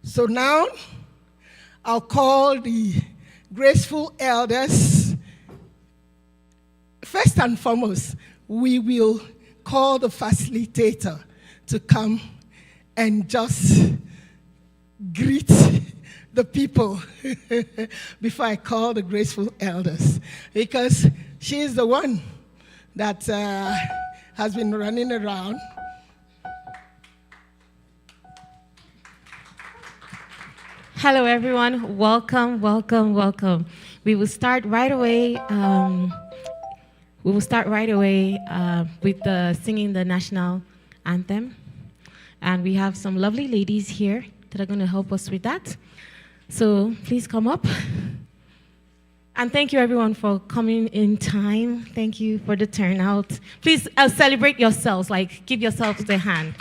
So now, I'll call the graceful elders. First and foremost, we will call the facilitator to come and just greet the people before I call the graceful elders, because she is the one that has been running around. Hello, everyone. Welcome, welcome, welcome. We will start right away. With singing the national anthem, and we have some lovely ladies here that are going to help us with that. So please come up. And thank you, everyone, for coming in time. Thank you for the turnout. Please celebrate yourselves, like give yourselves a hand.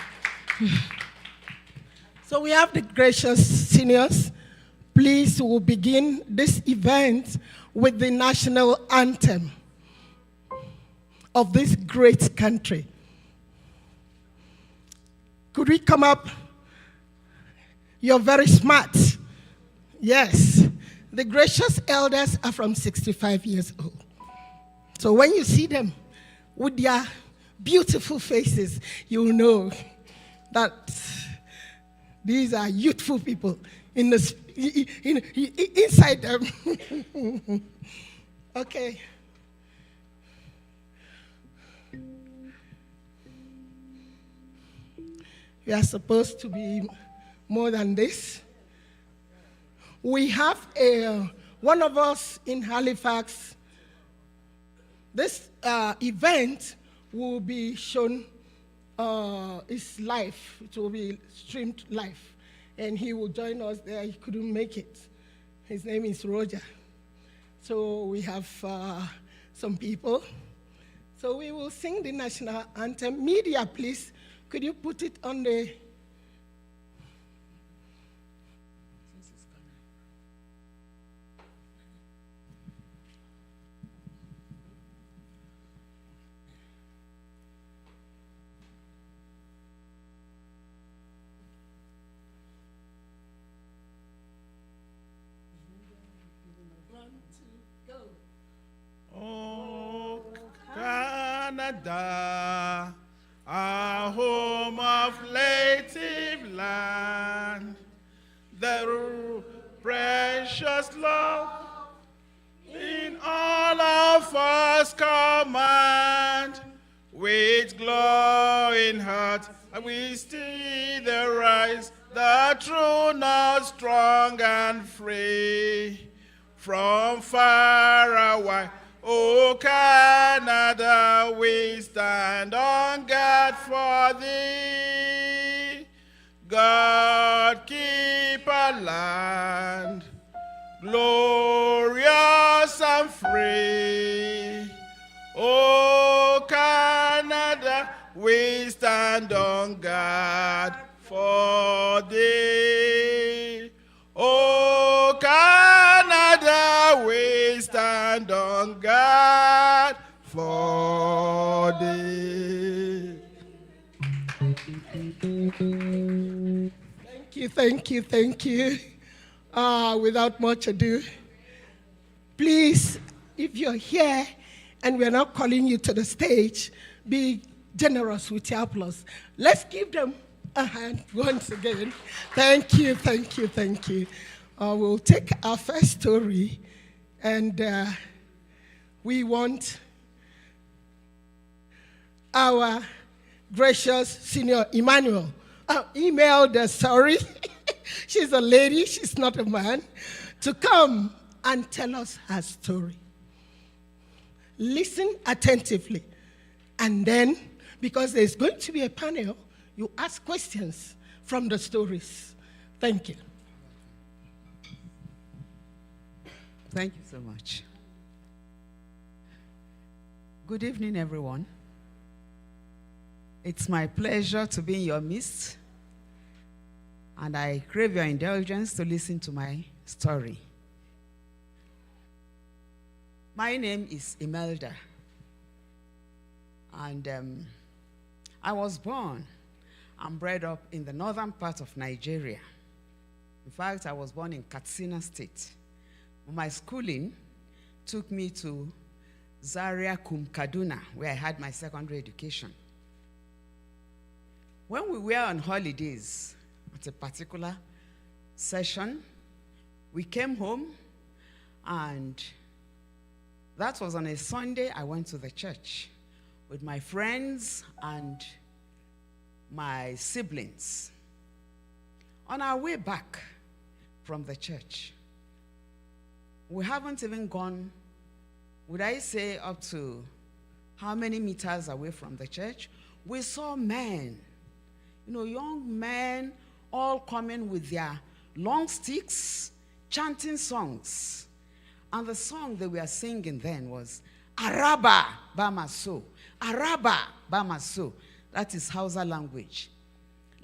So we have the gracious seniors. Please, we'll begin this event with the national anthem of this great country. Could we come up? You're very smart. Yes. The gracious elders are from 65 years old. So when you see them with their beautiful faces, you'll know that these are youthful people inside them. Okay. We are supposed to be more than this. We have one of us in Halifax. This event will be shown. It's live. It will be streamed live, and he will join us there. He couldn't make it. His name is Roger. So we have some people. So we will sing the national anthem. Media, please, could you put it on the... Oh, Canada, our home of native land, the precious love in all of us command. With glowing heart, we see the rise, the true north, strong and free. From far away, O Canada, we stand on guard for thee. God, keep our land glorious and free. O Canada, we stand on guard for thee. O Canada, we stand on guard for thee. Thank you, thank you, thank you. Without much ado, please, if you're here and we're not calling you to the stage, be generous with your applause. Let's give them a hand once again. Thank you, thank you, thank you. We'll take our first story, and we want our gracious senior Emmanuel email the story. She's a lady, she's not a man, to come and tell us her story. Listen attentively, and then, because there's going to be a panel, you ask questions from the stories. Thank you. Thank you so much. Good evening, everyone. It's my pleasure to be in your midst, and I crave your indulgence to listen to my story. My name is Imelda, and I was born and bred up in the northern part of Nigeria. In fact, I was born in Katsina State. My schooling took me to Zaria Kaduna, where I had my secondary education. When we were on holidays at a particular session, we came home, and that was on a Sunday. I went to the church with my friends and my siblings. On our way back from the church, we haven't even gone, would I say, up to how many meters away from the church? We saw men, young men, all coming with their long sticks, chanting songs. And the song they were singing then was, Araba Bamaso, Araba Bamaso. That is Hausa language.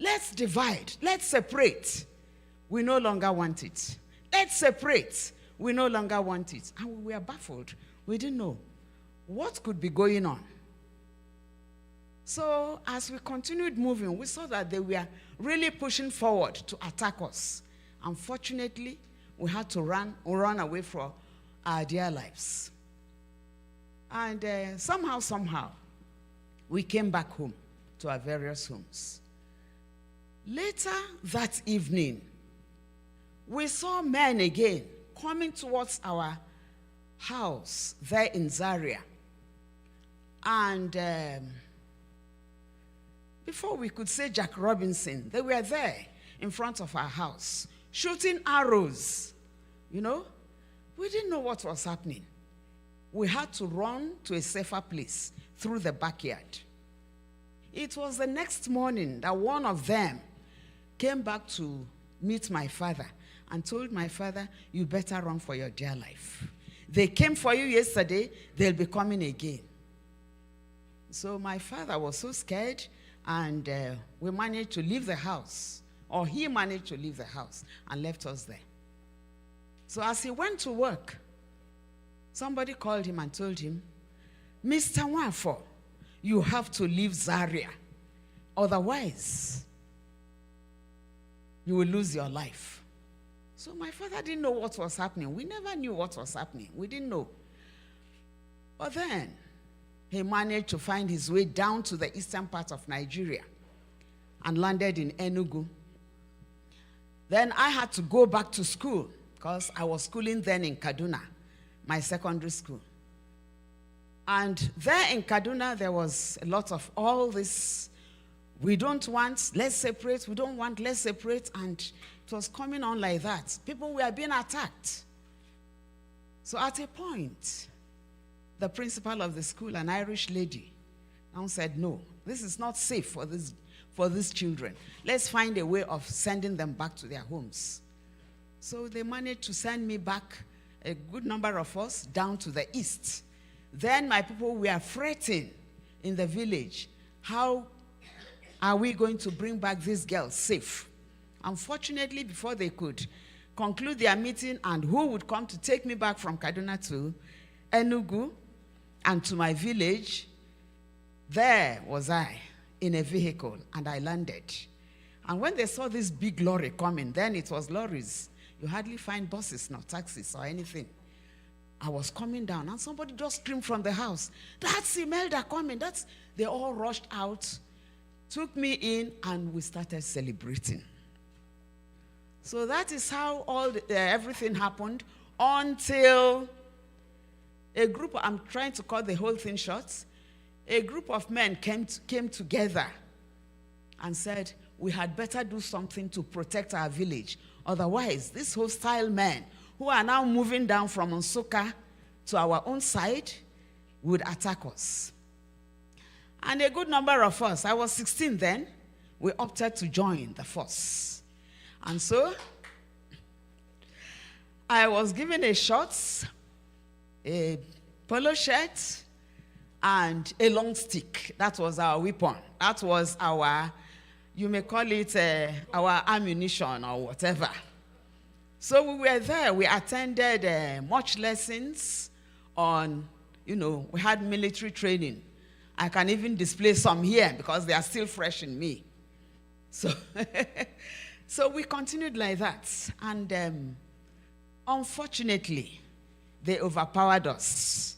Let's divide, let's separate. We no longer want it. Let's separate. We no longer want it. And we were baffled. We didn't know what could be going on. So as we continued moving, we saw that they were really pushing forward to attack us. Unfortunately, we had to run away for our dear lives. And somehow, we came back home to our various homes. Later that evening, we saw men again coming towards our house there in Zaria. And before we could say Jack Robinson, they were there in front of our house, shooting arrows. We didn't know what was happening. We had to run to a safer place through the backyard. It was the next morning that one of them came back to meet my father and told my father, you better run for your dear life. They came for you yesterday, they'll be coming again. So my father was so scared, and we managed to leave the house, or he managed to leave the house and left us there. So as he went to work, somebody called him and told him, Mr. Nwafo, you have to leave Zaria. Otherwise, you will lose your life. So my father didn't know what was happening. We never knew what was happening. We didn't know. But then, he managed to find his way down to the eastern part of Nigeria and landed in Enugu. Then I had to go back to school because I was schooling then in Kaduna, my secondary school. And there in Kaduna, there was a lot of all this, we don't want, let's separate, we don't want, let's separate, and it was coming on like that. People were being attacked. So at a point, the principal of the school, an Irish lady, now said, no, this is not safe for these children. Let's find a way of sending them back to their homes. So they managed to send me back, a good number of us, down to the east. Then my people were fretting in the village. How are we going to bring back these girls safe? Unfortunately, before they could conclude their meeting and who would come to take me back from Kaduna to Enugu and to my village, there was I in a vehicle, and I landed. And when they saw this big lorry coming, then it was lorries. You hardly find buses, not taxis or anything. I was coming down, and somebody just screamed from the house, that's Imelda coming. They all rushed out, took me in, and we started celebrating. So that is how everything happened until a group, I'm trying to cut the whole thing short, a group of men came together and said, we had better do something to protect our village. Otherwise, these hostile men who are now moving down from Nsukka to our own side would attack us. And a good number of us, I was 16 then, we opted to join the force. And so, I was given a shorts, a polo shirt, and a long stick. That was our weapon. That was our, you may call it our ammunition or whatever. So we were there. We attended much lessons on, we had military training. I can even display some here because they are still fresh in me. So So we continued like that. And unfortunately, they overpowered us.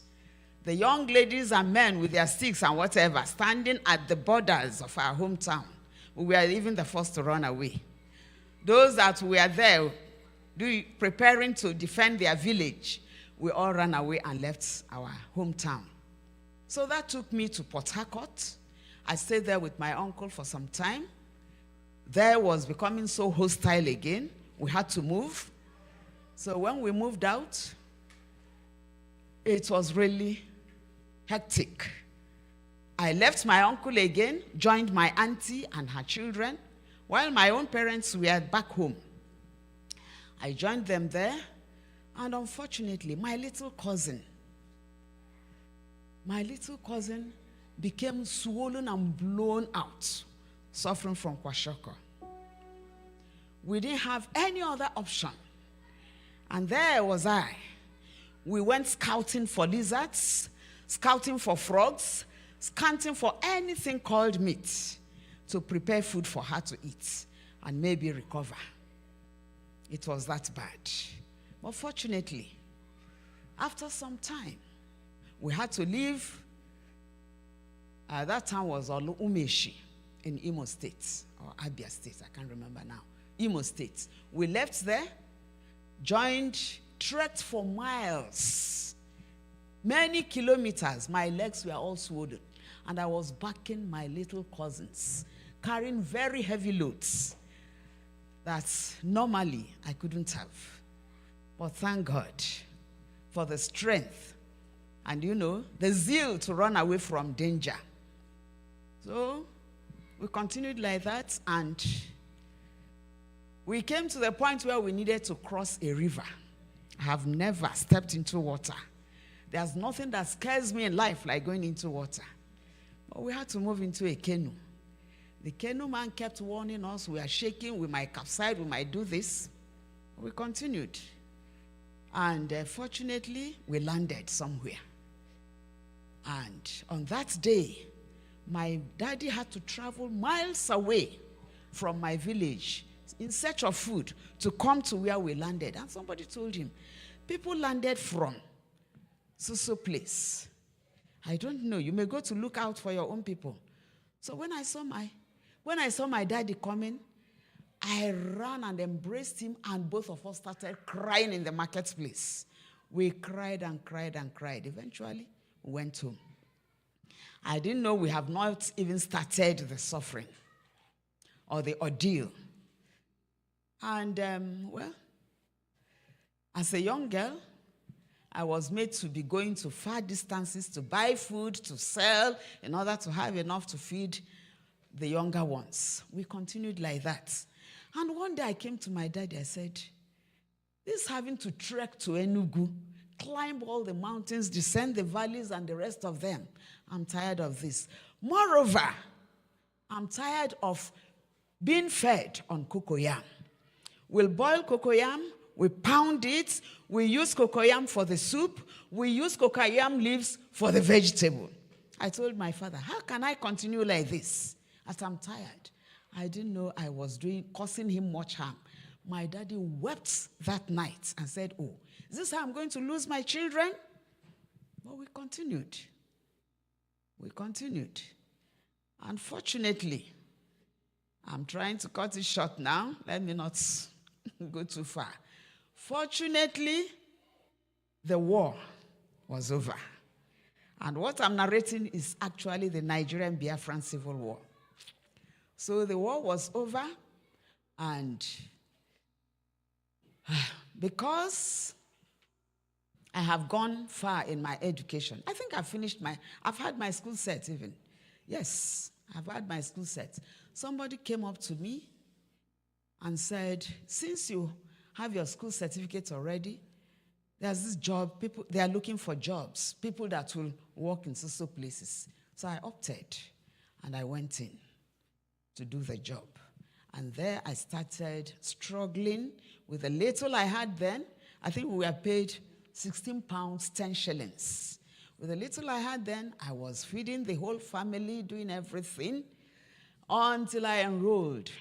The young ladies and men with their sticks and whatever, standing at the borders of our hometown. We were even the first to run away. Those that were there preparing to defend their village, we all ran away and left our hometown. So that took me to Port Harcourt. I stayed there with my uncle for some time. There was becoming so hostile again. We had to move. So when we moved out, it was really hectic. I left my uncle again, joined my auntie and her children, while my own parents were back home. I joined them there, and unfortunately, my little cousin became swollen and blown out, suffering from kwashiorkor. We didn't have any other option. And there was I. We went scouting for lizards, scouting for frogs, scouting for anything called meat to prepare food for her to eat and maybe recover. It was that bad. But fortunately, after some time, we had to leave. That town was Umeshi in Imo State, or Abia State, I can't remember now. Imo State. We left there, trekked for miles, many kilometers. My legs were all swollen, and I was backing my little cousins, carrying very heavy loads that normally I couldn't have. But thank God for the strength and, the zeal to run away from danger. So we continued like that, and we came to the point where we needed to cross a river. I have never stepped into water. There's nothing that scares me in life like going into water. But we had to move into a canoe. The canoe man kept warning us, we are shaking, we might capsize, we might do this. We continued. And fortunately, we landed somewhere. And on that day, my daddy had to travel miles away from my village in search of food to come to where we landed. And somebody told him, people landed from so place. I don't know. You may go to look out for your own people. So when I saw my daddy coming, I ran and embraced him, and both of us started crying in the marketplace. We cried and cried and cried. Eventually, we went home. I didn't know we have not even started the suffering or the ordeal. And, as a young girl, I was made to be going to far distances to buy food, to sell, in order to have enough to feed the younger ones. We continued like that. And one day I came to my daddy, I said, this having to trek to Enugu, climb all the mountains, descend the valleys and the rest of them, I'm tired of this. Moreover, I'm tired of being fed on cocoyam. We'll boil cocoyam, we pound it, we use cocoyam for the soup, we use cocoyam leaves for the vegetable. I told my father, how can I continue like this? As I'm tired. I didn't know I was causing him much harm. My daddy wept that night and said, oh, is this how I'm going to lose my children? But we continued. We continued. Unfortunately, I'm trying to cut it short now. Let me not go too far. Fortunately, the war was over. And what I'm narrating is actually the Nigerian-Biafran Civil War. So the war was over, and because I have gone far in my education, I think I've had my school set even. Yes, I've had my school set. Somebody came up to me and said, since you have your school certificate already, there's this job, they are looking for jobs, people that will work in so places. So I opted, and I went in to do the job. And there I started struggling with the little I had then. I think we were paid 16 pounds, 10 shillings. With the little I had then, I was feeding the whole family, doing everything, until I enrolled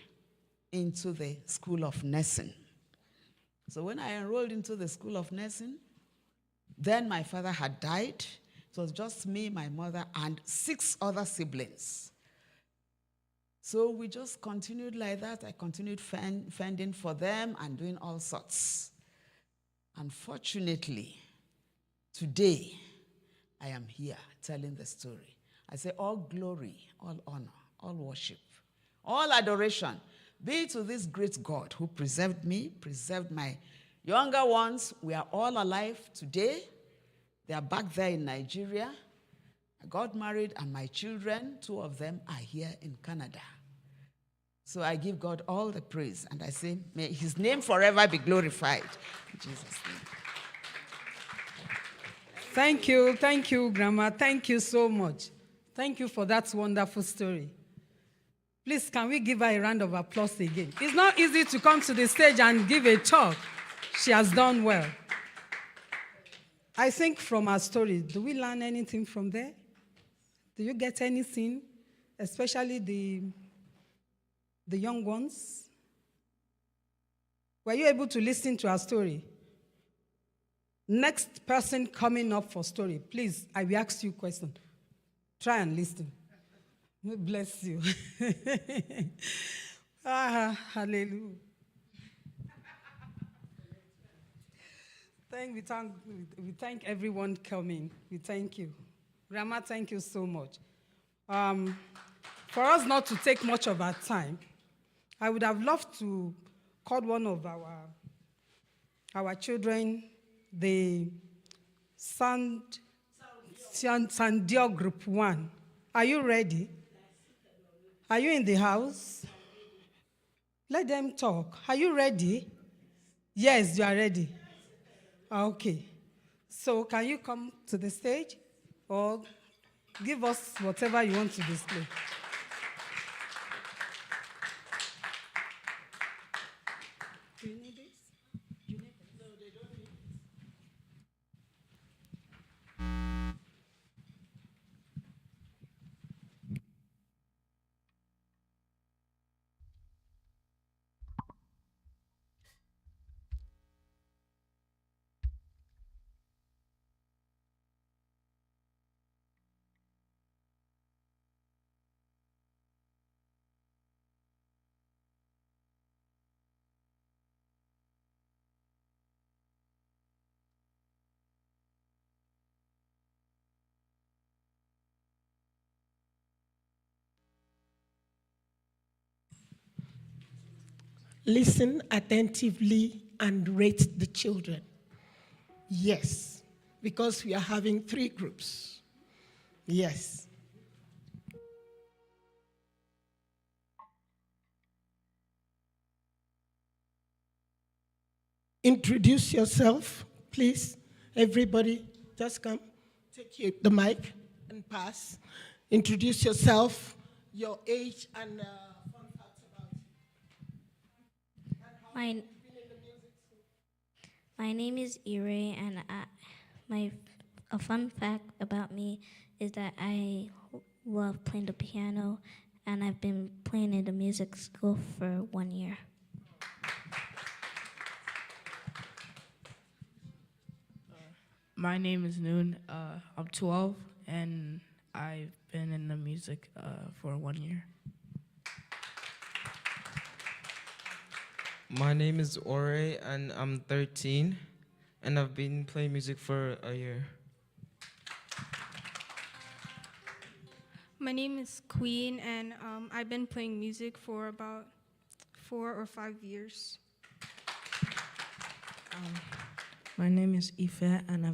into the School of Nursing. So when I enrolled into the School of Nursing, then my father had died. It was just me, my mother, and 6 other siblings. So we just continued like that. I continued fending for them and doing all sorts. Unfortunately, today, I am here telling the story. I say all glory, all honor, all worship, all adoration be to this great God who preserved me, preserved my younger ones. We are all alive today. They are back there in Nigeria. I got married, and my children, 2 of them, are here in Canada. So I give God all the praise, and I say, may his name forever be glorified. In Jesus' name. Thank you, Grandma. Thank you so much. Thank you for that wonderful story. Please, can we give her a round of applause again? It's not easy to come to the stage and give a talk. She has done well. I think from her story, do we learn anything from there? Do you get anything, especially the young ones? Were you able to listen to her story? Next person coming up for story, please, I will ask you a question. Try and listen. Bless you. Hallelujah. We thank everyone coming. We thank you. Grandma, thank you so much. For us not to take much of our time, I would have loved to call one of our children, the Sandio Group 1. Are you ready? Are you in the house? Let them talk. Are you ready? Yes, you are ready. Okay. So can you come to the stage or give us whatever you want to display? Do you need this? No, they don't need this. Listen attentively and rate the children. Yes, because we are having 3 groups. Yes. Introduce yourself, please. Everybody, just come. Take the mic and pass. Introduce yourself, your age, and fun facts about you. My name is Ire, and a fun fact about me is that I love playing the piano, and I've been playing in the music school for 1 year. My name is Noon. I'm 12, and I've been in the music for 1 year. My name is Ore, and I'm 13, and I've been playing music for a year. My name is Queen, and I've been playing music for about 4 or 5 years. My name is Ife, and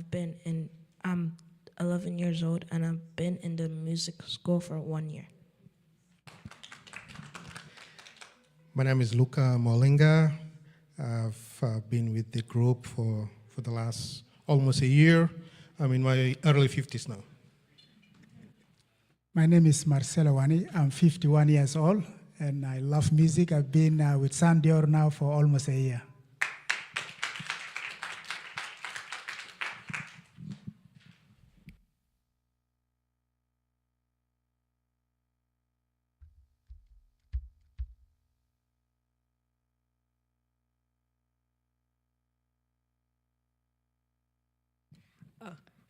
I'm 11 years old, and I've been in the music school for 1 year. My name is Luca Molinga. I've been with the group for the last almost a year. I'm in my early 50s now. My name is Marcelo Wani. I'm 51 years old, and I love music. I've been with Sandior now for almost a year.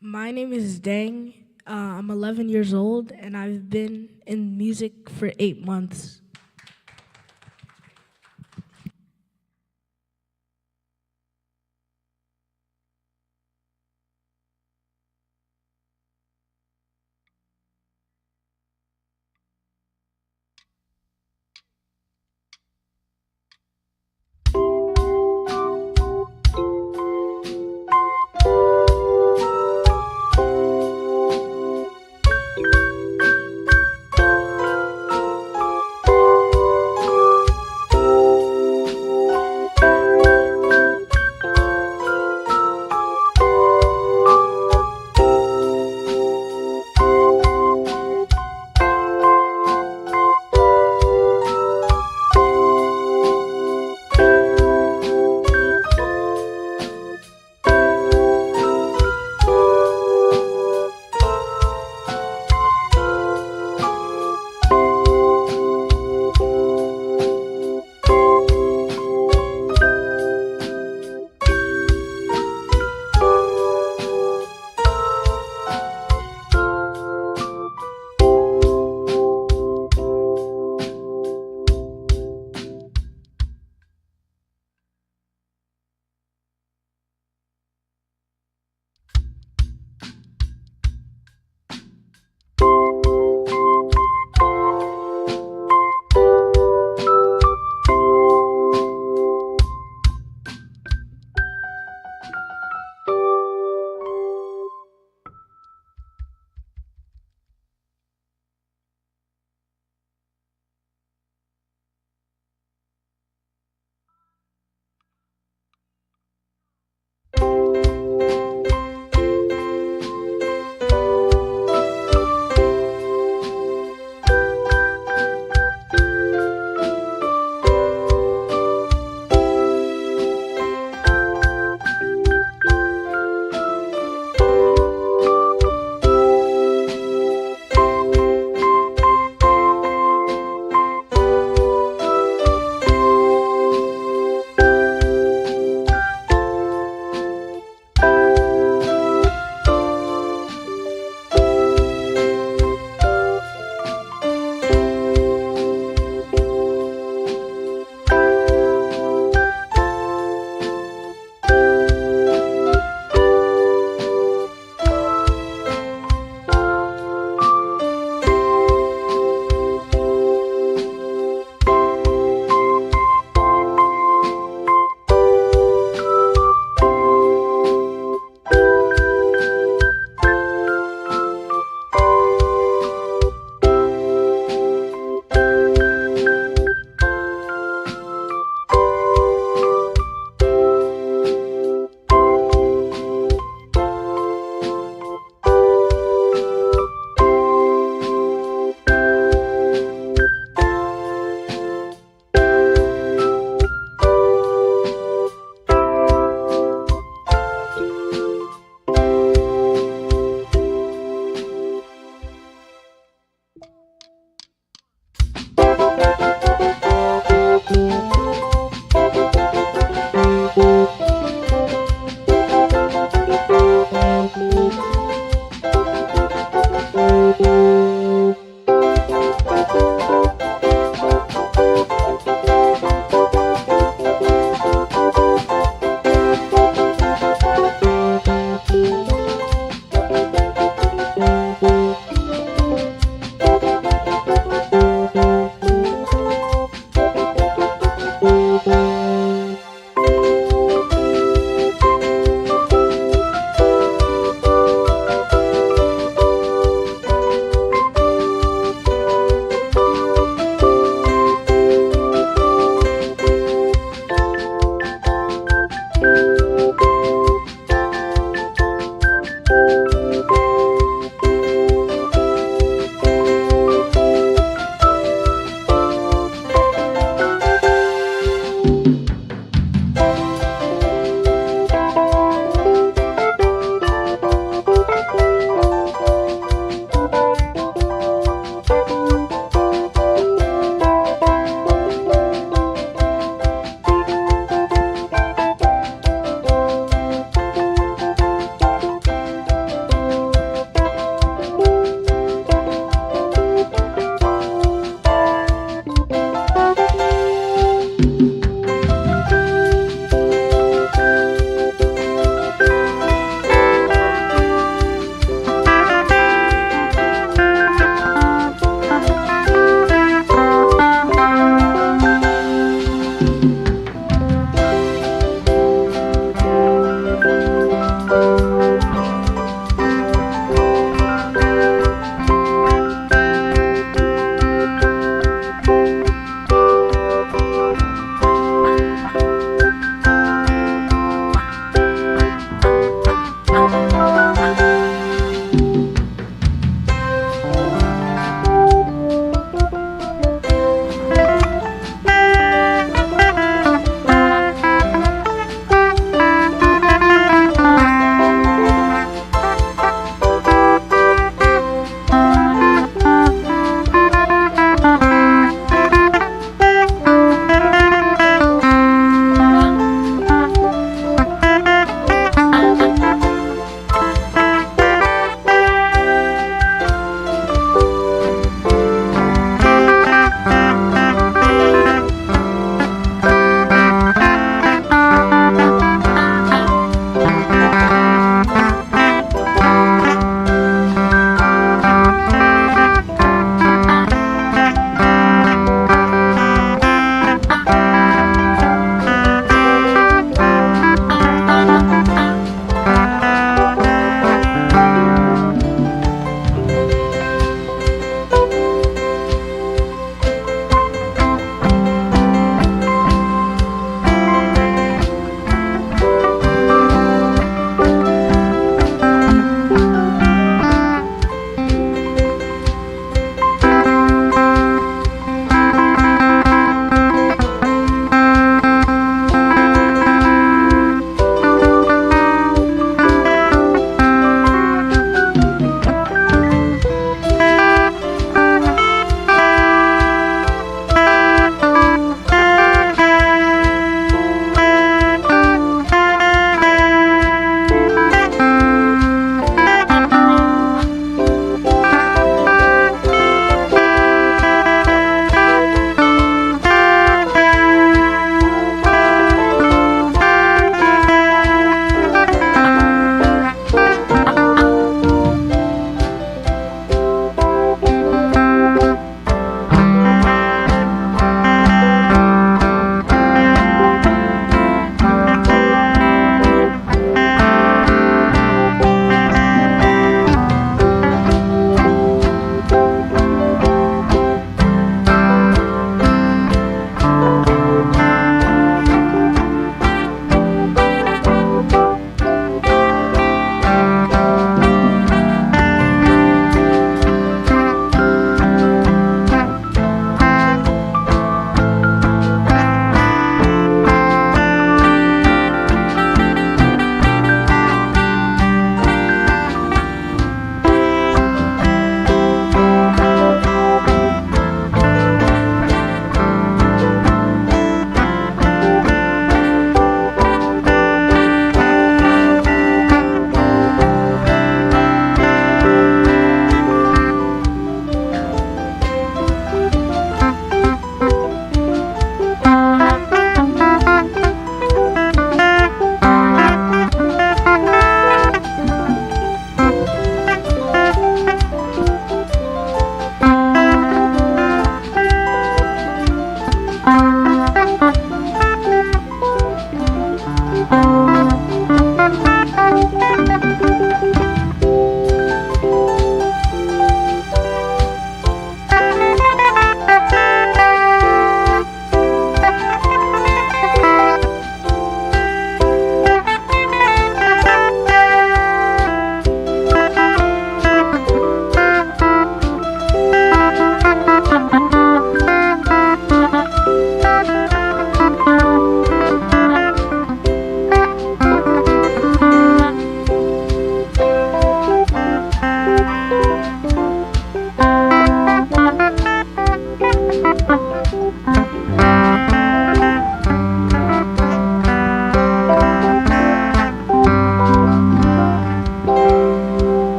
My name is Dang. I'm 11 years old, and I've been in music for 8 months.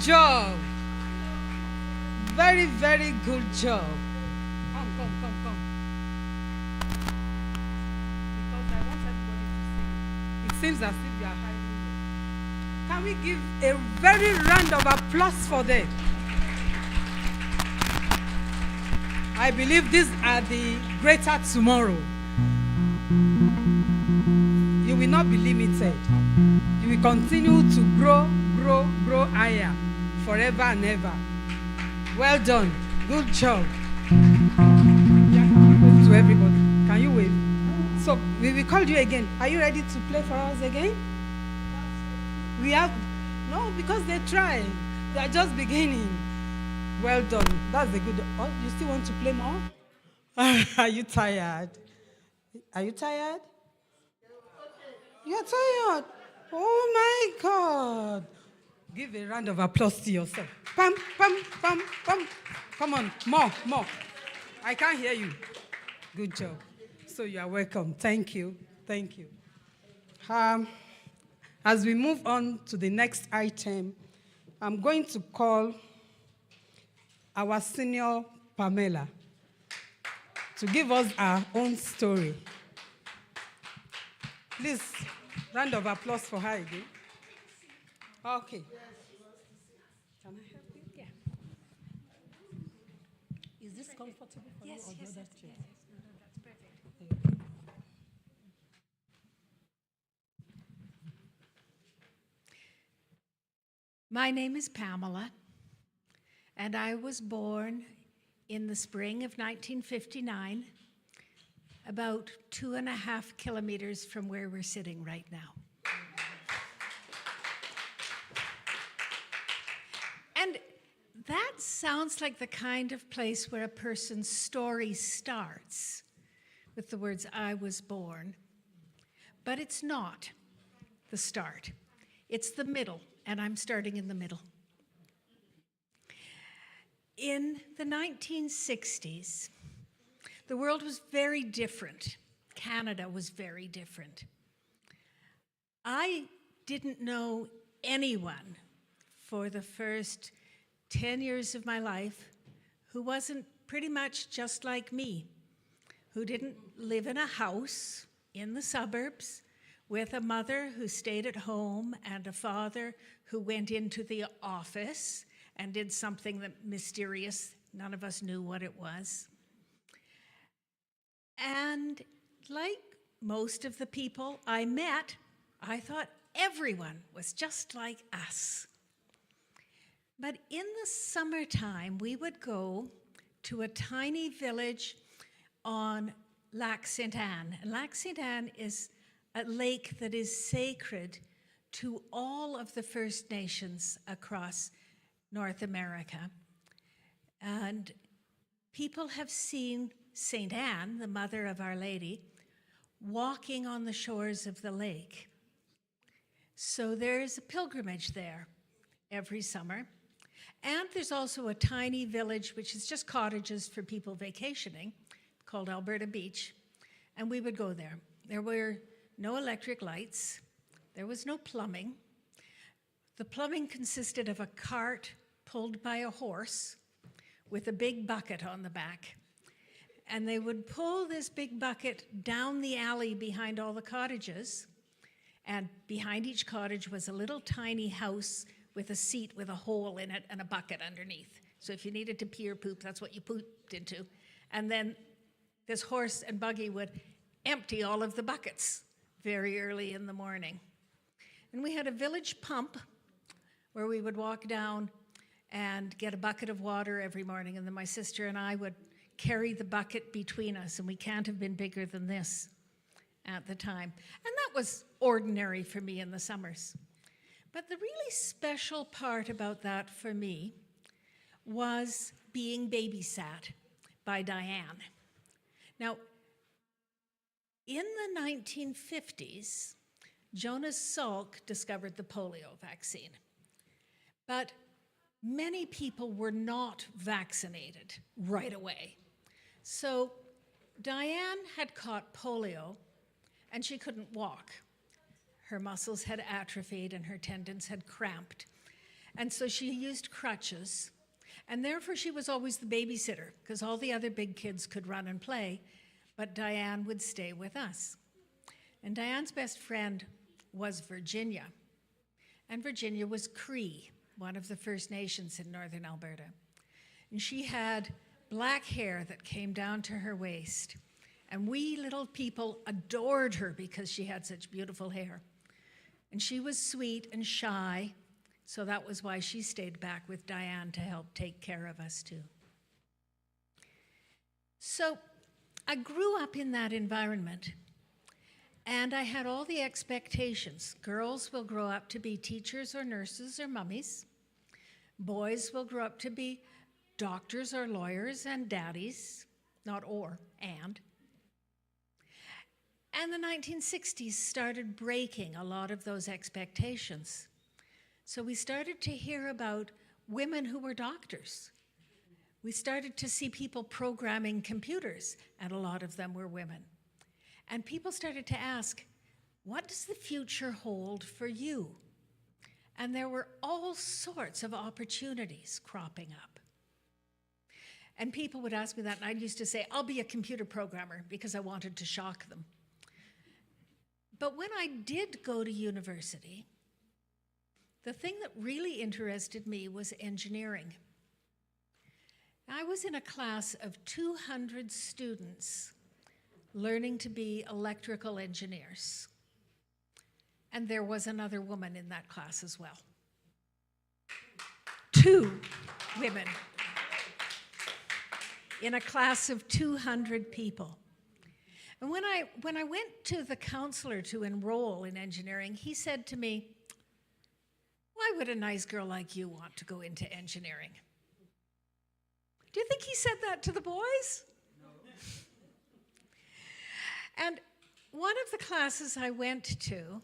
job. Very, very good job. Come. Because I want everybody to see. It seems as if you are hiding. Can we give a very round of applause for them? I believe these are the greater tomorrow. You will not be limited. You will continue to grow higher forever and ever. Well done. Good job. To everybody. Can you wave? So we will call you again. Are you ready to play for us again? We have no, because they try. They are just beginning. Well done. That's a good. Oh, you still want to play more? Are you tired? Are you tired? You're tired. Oh my God. Give a round of applause to yourself. Pam. Come on, more. I can't hear you. Good job. So you are welcome. Thank you. As we move on to the next item, I'm going to call our senior Pamela to give us our own story. Please, round of applause for her again. Okay. Can I help you? Yeah. Is this comfortable for you or the other chair? No, that's perfect. My name is Pamela, and I was born in the spring of 1959, about 2.5 kilometers from where we're sitting right now. And that sounds like the kind of place where a person's story starts, with the words, I was born. But it's not the start. It's the middle, and I'm starting in the middle. In the 1960s, the world was very different. Canada was very different. I didn't know anyone for the first 10 years of my life who wasn't pretty much just like me, who didn't live in a house in the suburbs with a mother who stayed at home and a father who went into the office and did something that mysterious. None of us knew what it was. And like most of the people I met, I thought everyone was just like us. But in the summertime, we would go to a tiny village on Lac Sainte-Anne. And Lac Sainte-Anne is a lake that is sacred to all of the First Nations across North America. And people have seen Saint Anne, the mother of Our Lady, walking on the shores of the lake. So there's a pilgrimage there every summer. And there's also a tiny village, which is just cottages for people vacationing, called Alberta Beach. And we would go there. There were no electric lights. There was no plumbing. The plumbing consisted of a cart pulled by a horse with a big bucket on the back. And they would pull this big bucket down the alley behind all the cottages. And behind each cottage was a little tiny house with a seat with a hole in it and a bucket underneath. So if you needed to pee or poop, that's what you pooped into. And then this horse and buggy would empty all of the buckets very early in the morning. And we had a village pump where we would walk down and get a bucket of water every morning. And then my sister and I would carry the bucket between us, and we can't have been bigger than this at the time. And that was ordinary for me in the summers. But the really special part about that for me was being babysat by Diane. Now, in the 1950s, Jonas Salk discovered the polio vaccine. But many people were not vaccinated right away. So Diane had caught polio, and she couldn't walk. Her muscles had atrophied and her tendons had cramped. And so she used crutches. And therefore, she was always the babysitter, because all the other big kids could run and play, but Diane would stay with us. And Diane's best friend was Virginia. And Virginia was Cree, one of the First Nations in northern Alberta. And she had black hair that came down to her waist. And we little people adored her because she had such beautiful hair. And she was sweet and shy, so that was why she stayed back with Diane to help take care of us too. So I grew up in that environment, and I had all the expectations. Girls will grow up to be teachers or nurses or mummies. Boys will grow up to be doctors or lawyers and daddies, not or, and. And the 1960s started breaking a lot of those expectations. So we started to hear about women who were doctors. We started to see people programming computers, and a lot of them were women. And people started to ask, what does the future hold for you? And there were all sorts of opportunities cropping up. And people would ask me that, and I used to say, I'll be a computer programmer, because I wanted to shock them. But when I did go to university, the thing that really interested me was engineering. I was in a class of 200 students learning to be electrical engineers. And there was another woman in that class as well. 2 women in a class of 200 people. And when I went to the counselor to enroll in engineering, he said to me, why would a nice girl like you want to go into engineering? Do you think he said that to the boys? No. And one of the classes I went to,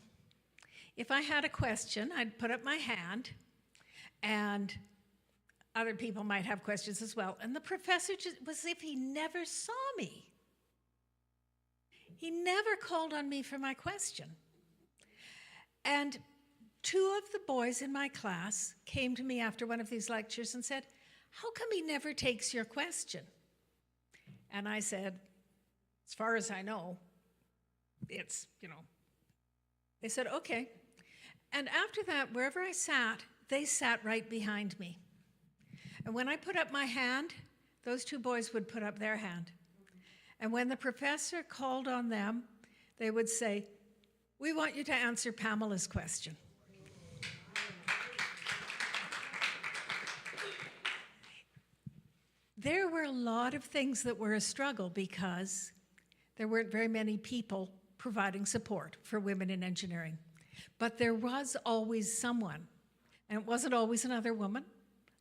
if I had a question, I'd put up my hand, and other people might have questions as well. And the professor just was as if he never saw me. He never called on me for my question. And 2 of the boys in my class came to me after one of these lectures and said, how come he never takes your question? And I said, as far as I know, it's, They said, okay. And after that, wherever I sat, they sat right behind me. And when I put up my hand, those 2 boys would put up their hand. And when the professor called on them, they would say, we want you to answer Pamela's question. There were a lot of things that were a struggle because there weren't very many people providing support for women in engineering. But there was always someone, and it wasn't always another woman.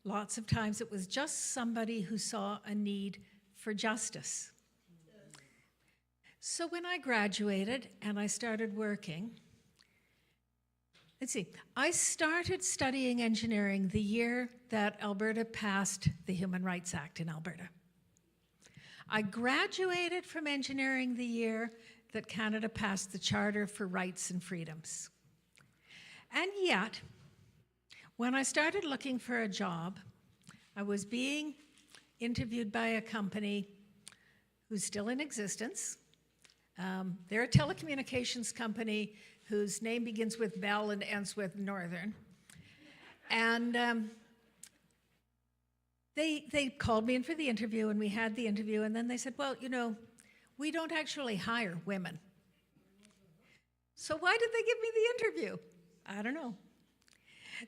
Lots of times it was just somebody who saw a need for justice. So when I graduated and I started working, I started studying engineering the year that Alberta passed the Human Rights Act in Alberta. I graduated from engineering the year that Canada passed the Charter for Rights and Freedoms. And yet, when I started looking for a job, I was being interviewed by a company who's still in existence. They're a telecommunications company whose name begins with Bell and ends with Northern. And they called me in for the interview, and we had the interview, and then they said, well, we don't actually hire women. So why did they give me the interview? I don't know.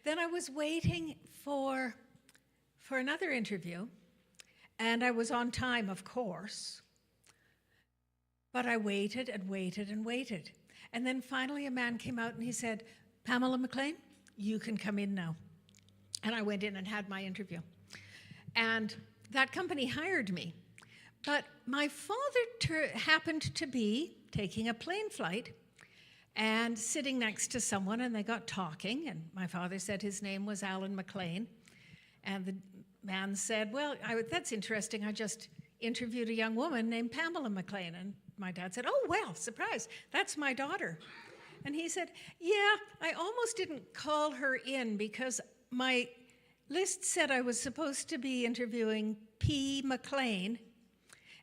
Then I was waiting for another interview, and I was on time, of course. But I waited and waited and waited. And then finally a man came out and he said, Pamela McLean, you can come in now. And I went in and had my interview. And that company hired me. But my father happened to be taking a plane flight and sitting next to someone, and they got talking, and my father said his name was Alan McLean. And the man said, well, that's interesting. I just interviewed a young woman named Pamela McLean. And my dad said, oh, well, surprise, that's my daughter. And he said, yeah, I almost didn't call her in because my list said I was supposed to be interviewing P. McLean,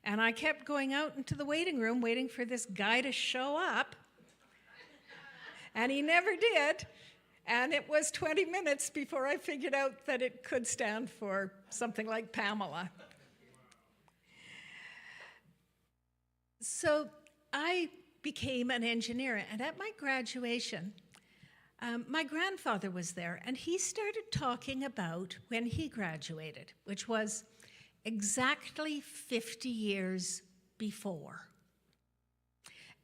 and I kept going out into the waiting room waiting for this guy to show up, and he never did. And it was 20 minutes before I figured out that it could stand for something like Pamela. So I became an engineer, and at my graduation, my grandfather was there, and he started talking about when he graduated, which was exactly 50 years before.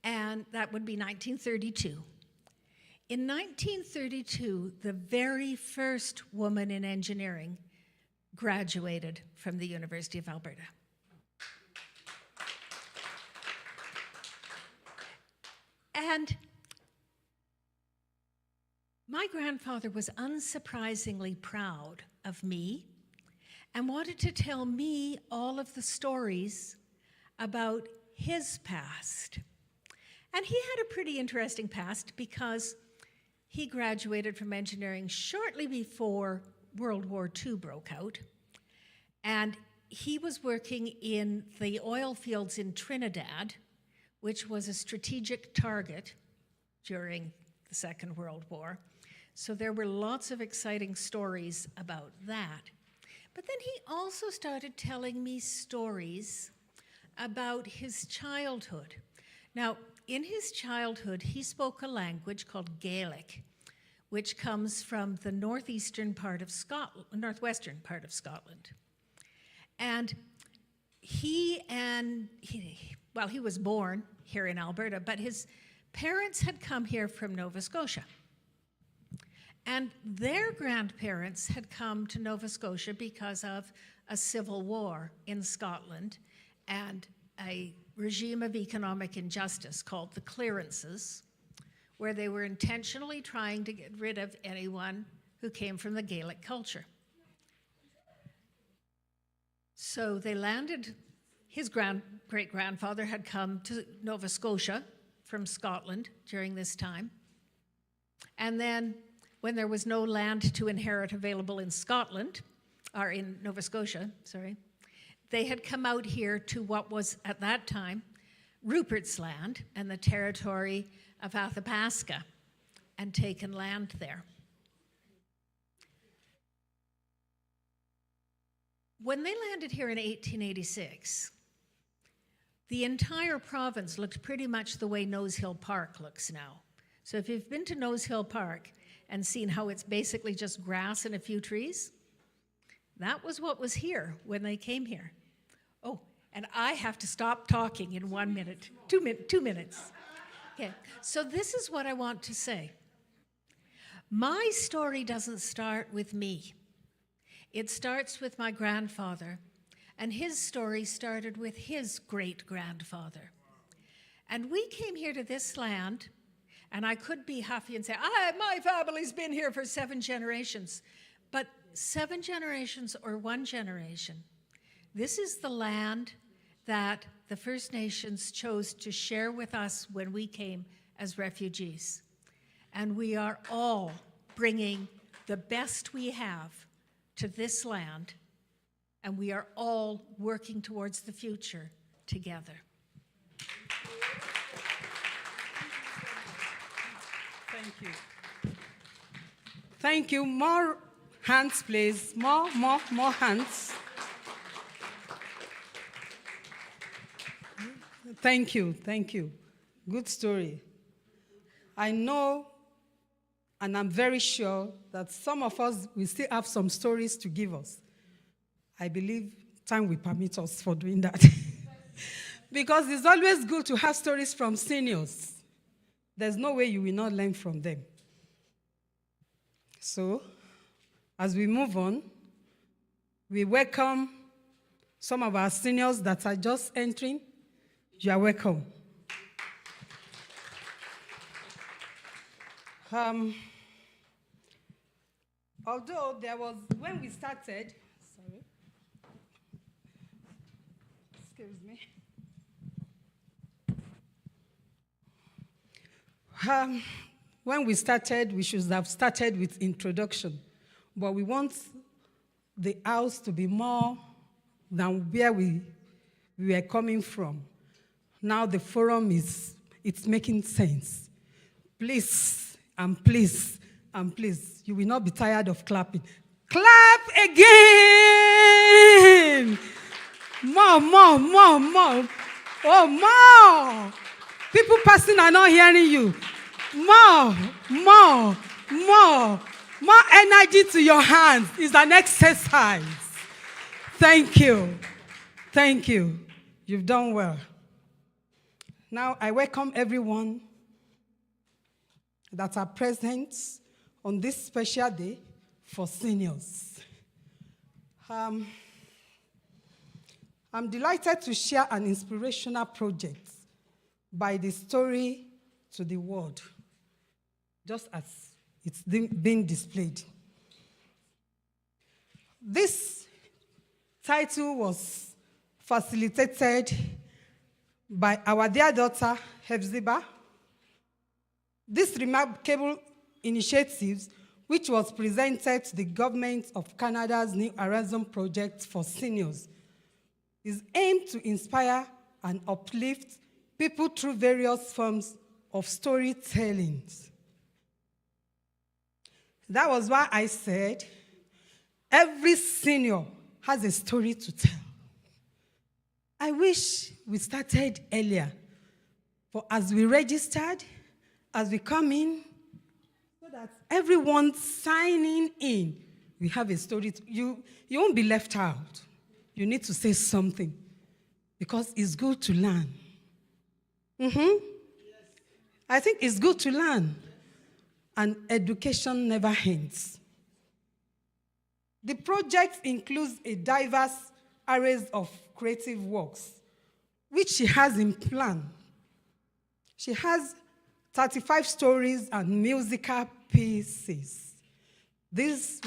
And that would be 1932. In 1932, the very first woman in engineering graduated from the University of Alberta. And my grandfather was unsurprisingly proud of me and wanted to tell me all of the stories about his past. And he had a pretty interesting past because he graduated from engineering shortly before World War II broke out. And he was working in the oil fields in Trinidad, which was a strategic target during the Second World War. So there were lots of exciting stories about that. But then he also started telling me stories about his childhood. Now, in his childhood, he spoke a language called Gaelic, which comes from the northwestern part of Scotland. And he was born here in Alberta, but his parents had come here from Nova Scotia. And their grandparents had come to Nova Scotia because of a civil war in Scotland and a regime of economic injustice called the clearances, where they were intentionally trying to get rid of anyone who came from the Gaelic culture. So they landed, his great-grandfather had come to Nova Scotia from Scotland during this time. And then when there was no land to inherit available in Scotland, or in Nova Scotia, sorry, they had come out here to what was at that time Rupert's Land and the territory of Athabasca and taken land there. When they landed here in 1886, the entire province looked pretty much the way Nose Hill Park looks now. So if you've been to Nose Hill Park and seen how it's basically just grass and a few trees, that was what was here when they came here. Oh, and I have to stop talking in 1 minute, 2 minutes. Okay, so this is what I want to say. My story doesn't start with me. It starts with my grandfather, and his story started with his great-grandfather. And we came here to this land, and I could be huffy and say, my family's been here for 7 generations. But 7 generations or 1 generation, this is the land that the First Nations chose to share with us when we came as refugees. And we are all bringing the best we have to this land, and we are all working towards the future together. Thank you. Thank you. More hands, please. More hands. Thank you. Good story. I know, and I'm very sure that some of us will still have some stories to give us. I believe time will permit us for doing that. Because it's always good to have stories from seniors. There's no way you will not learn from them. So, as we move on, we welcome some of our seniors that are just entering. You are welcome. Although there was, when we started, sorry, excuse me. When we started, we should have started with introduction. but we want the house to be more than where we were coming from. Now the forum it's making sense. Please, and please, and please, you will not be tired of clapping. Clap again! More, more, more, more. Oh, more! People passing are not hearing you. More, more, more. More energy to your hands is an exercise. Thank you. Thank you. You've done well. Now I welcome everyone that are present on this special day for seniors. I'm delighted to share an inspirational project by the story to the world, just as it's being displayed. This title was facilitated by our dear daughter, Hef-zibah. This remarkable initiative, which was presented to the government of Canada's New Horizon Project for Seniors, is aimed to inspire and uplift people through various forms of storytelling. That was why I said every senior has a story to tell. I wish we started earlier, for as we registered, as we come in, so that everyone signing in, we have a story. You won't be left out. You need to say something, because it's good to learn. I think it's good to learn, and education never ends. The project includes a diverse array of creative works, which she has in plan. She has 35 stories and musical pieces. This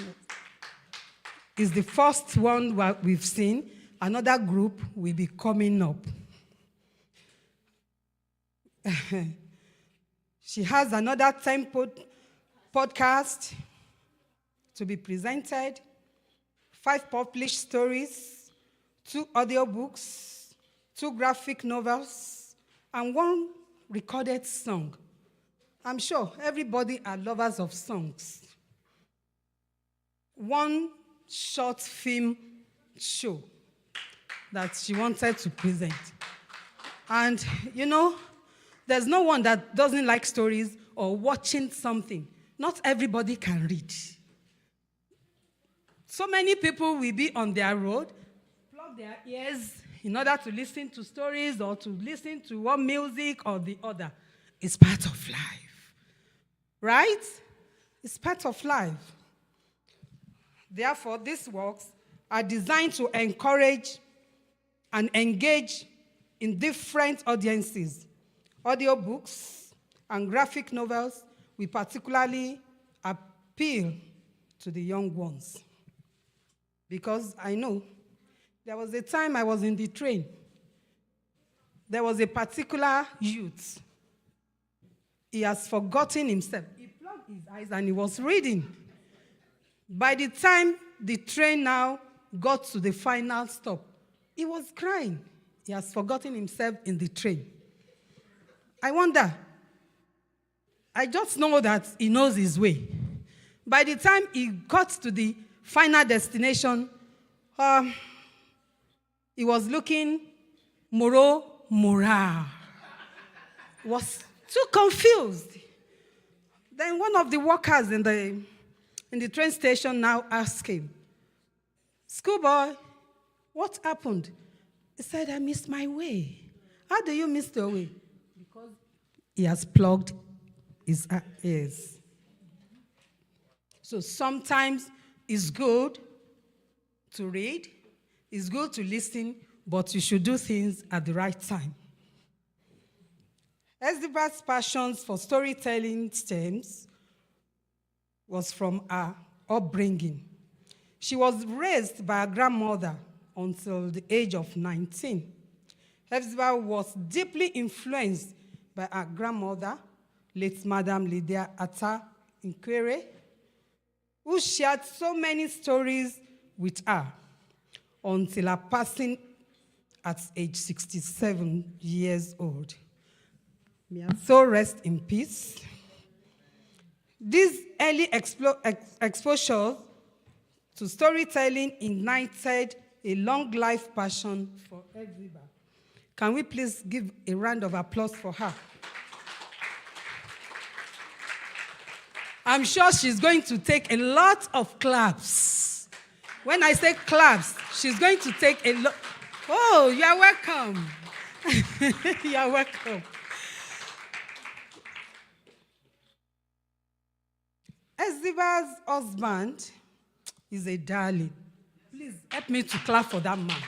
is the first one we've seen. Another group will be coming up. She has another 10 podcast to be presented, 5 published stories, 2 audiobooks, 2 graphic novels, and 1 recorded song. I'm sure everybody are lovers of songs. 1 short film show that she wanted to present. And you know, there's no one that doesn't like stories or watching something. Not everybody can read. So many people will be on their road, plug their ears in order to listen to stories or to listen to one music or the other. It's part of life. Right? It's part of life. Therefore, these works are designed to encourage and engage in different audiences. Audiobooks and graphic novels will particularly appeal to the young ones. Because I know there was a time I was in the train. There was a particular youth. He has forgotten himself. He plugged his eyes and he was reading. By the time the train now got to the final stop, he was crying. He has forgotten himself in the train. I wonder. I just know that he knows his way. By the time he got to the final destination, he was looking mora. Was too confused. Then one of the workers in the train station now asked him, "Schoolboy, what happened?" He said, "I missed my way." "How do you miss the way?" "Because he has plugged his ears." So sometimes it's good to read, it's good to listen, but you should do things at the right time. Hef-zibah's passions for storytelling stems was from her upbringing. She was raised by her grandmother until the age of 19. Hef-zibah was deeply influenced by her grandmother, late Madam Lydia Atta Nkwere, who shared so many stories with her until her passing at age 67 years old. May her soul rest in peace. This early exposure to storytelling ignited a long life passion for F-zibah. Can we please give a round of applause for her? I'm sure she's going to take a lot of claps. When I say claps, she's going to take a lot. Oh, you're welcome. You're welcome. F-zibah's husband is a darling. Please help me to clap for that man.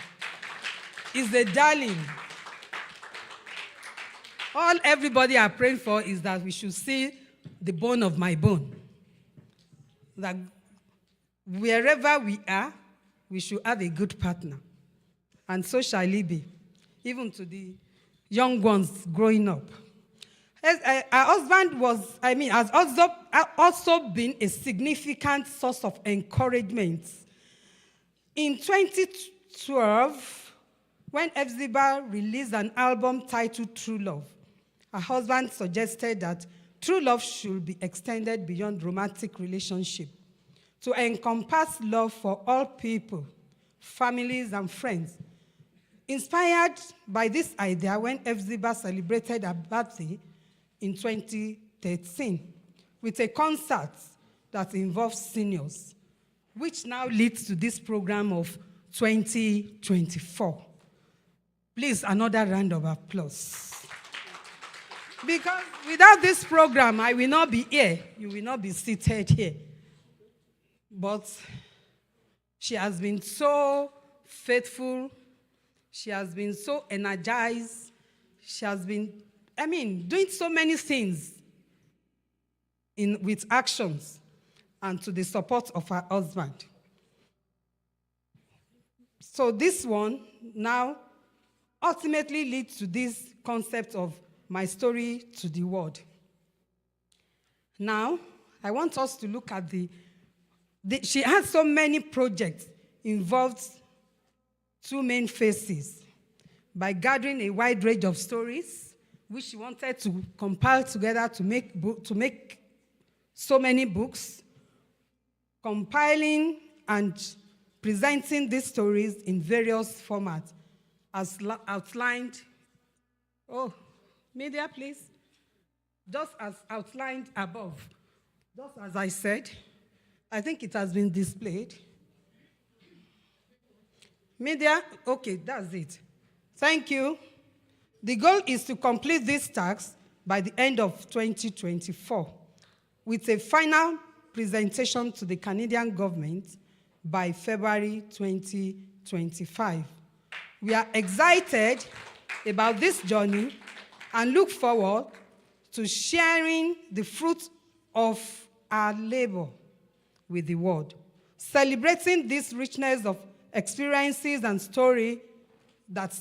He's a darling. All everybody are praying for is that we should see the bone of my bone. That wherever we are, we should have a good partner. And so shall it be, even to the young ones growing up. Our husband has also been a significant source of encouragement. In 2012, when F-zibah released an album titled True Love, her husband suggested that true love should be extended beyond romantic relationship to encompass love for all people, families, and friends. Inspired by this idea, when F-zibah celebrated her birthday in 2013 with a concert that involves seniors, which now leads to this program of 2024. Please, another round of applause. Because without this program, I will not be here. You will not be seated here. But she has been so faithful. She has been so energized. She has been, doing so many things with actions and to the support of her husband. So this one now ultimately leads to this concept of my story to the world. Now, I want us to look at she has so many projects involved two main phases. By gathering a wide range of stories, which she wanted to compile together to make so many books, compiling and presenting these stories in various formats, as outlined. Oh, media, please. Just as outlined above. Just as I said, I think it has been displayed. Media, okay, that's it. Thank you. The goal is to complete this task by the end of 2024, with a final presentation to the Canadian government by February 2025. We are excited about this journey and look forward to sharing the fruit of our labor with the world, celebrating this richness of experiences and story that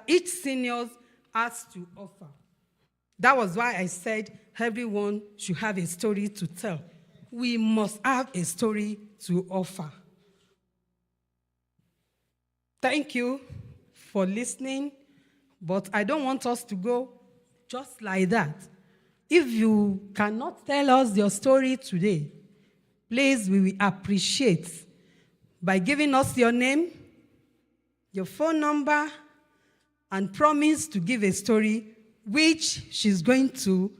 each senior has to offer. That was why I said everyone should have a story to tell. We must have a story to offer. Thank you for listening, but I don't want us to go just like that. If you cannot tell us your story today, please, we will appreciate by giving us your name, your phone number, and promise to give a story which she's going to,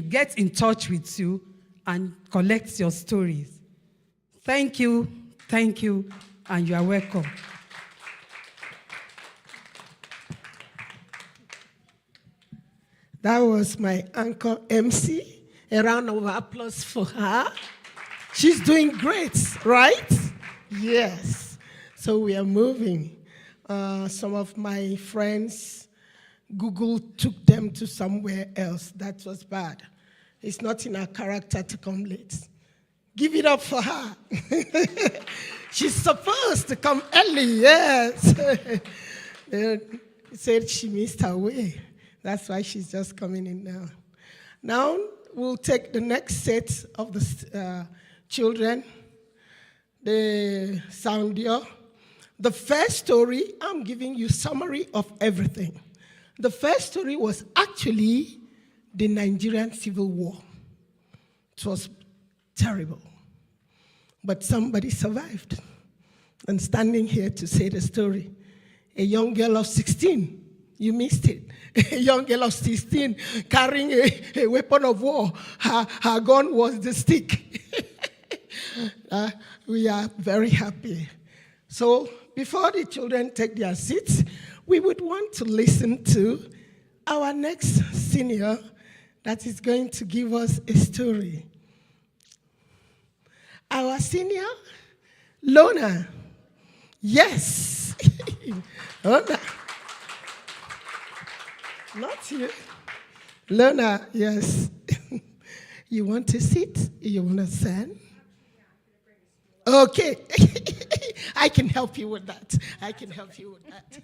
get in touch with you and collect your stories. Thank you, and you are welcome. That was my Uncle MC. A round of applause for her. She's doing great, right? Yes. So we are moving. Some of my friends, Google took them to somewhere else. That was bad. It's not in her character to come late. Give it up for her. She's supposed to come early, yes. They said she missed her way. That's why she's just coming in now. Now, we'll take the next set of the children, the Soundio. The first story, I'm giving you summary of everything. The first story was actually the Nigerian Civil War. It was terrible, but somebody survived. And standing here to say the story, a young girl of 16, you missed it. A young girl of 16 carrying a weapon of war. Her gun was the stick. We are very happy. So before the children take their seats, we would want to listen to our next senior that is going to give us a story. Our senior, Lona. Yes. Lona. Not you. Lona, yes. You want to sit? You want to stand? Okay. I can help you with that. I can help you with that.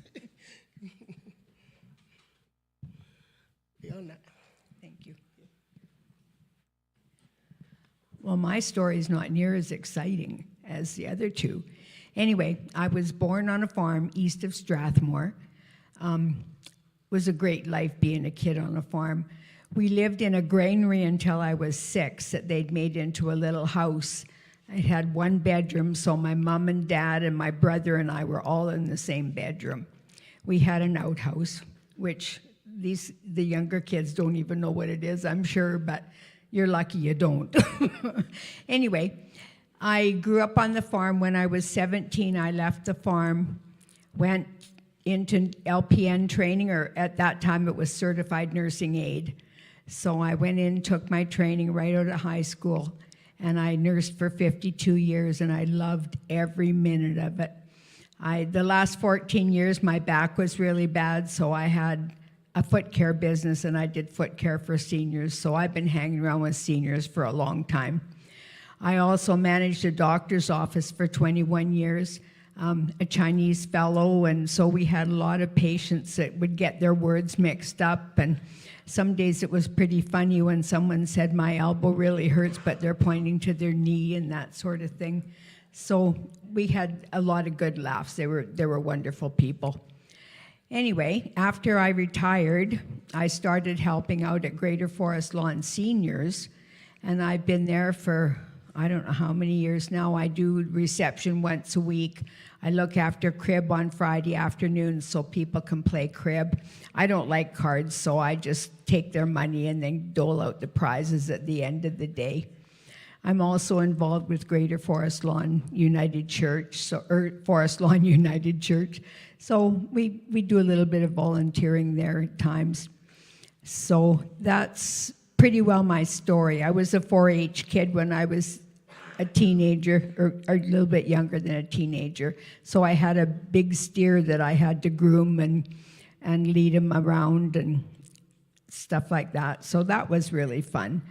Lona. Thank you. Well, my story is not near as exciting as the other two. Anyway, I was born on a farm east of Strathmore. Was a great life being a kid on a farm. We lived in a granary until I was 6 that they'd made into a little house. It had 1 bedroom, so my mom and dad and my brother and I were all in the same bedroom. We had an outhouse, which the younger kids don't even know what it is, I'm sure, but you're lucky you don't. Anyway, I grew up on the farm. When I was 17, I left the farm, went into LPN training, or at that time it was certified nursing aide. So I went in, took my training right out of high school, and I nursed for 52 years, and I loved every minute of it. The last 14 years, my back was really bad, so I had a foot care business, and I did foot care for seniors, so I've been hanging around with seniors for a long time. I also managed a doctor's office for 21 years. A Chinese fellow, and so we had a lot of patients that would get their words mixed up, and some days it was pretty funny when someone said, my elbow really hurts, but they're pointing to their knee and that sort of thing. So we had a lot of good laughs. They were wonderful people. Anyway, after I retired, I started helping out at Greater Forest Lawn Seniors, and I've been there for I don't know how many years now. I do reception once a week. I look after crib on Friday afternoons so people can play crib. I don't like cards, so I just take their money and then dole out the prizes at the end of the day. I'm also involved with Greater Forest Lawn United Church, Forest Lawn United Church. So we do a little bit of volunteering there at times. So that's pretty well my story. I was a 4-H kid when I was a teenager, or a little bit younger than a teenager. So I had a big steer that I had to groom and lead him around and stuff like that. So that was really fun.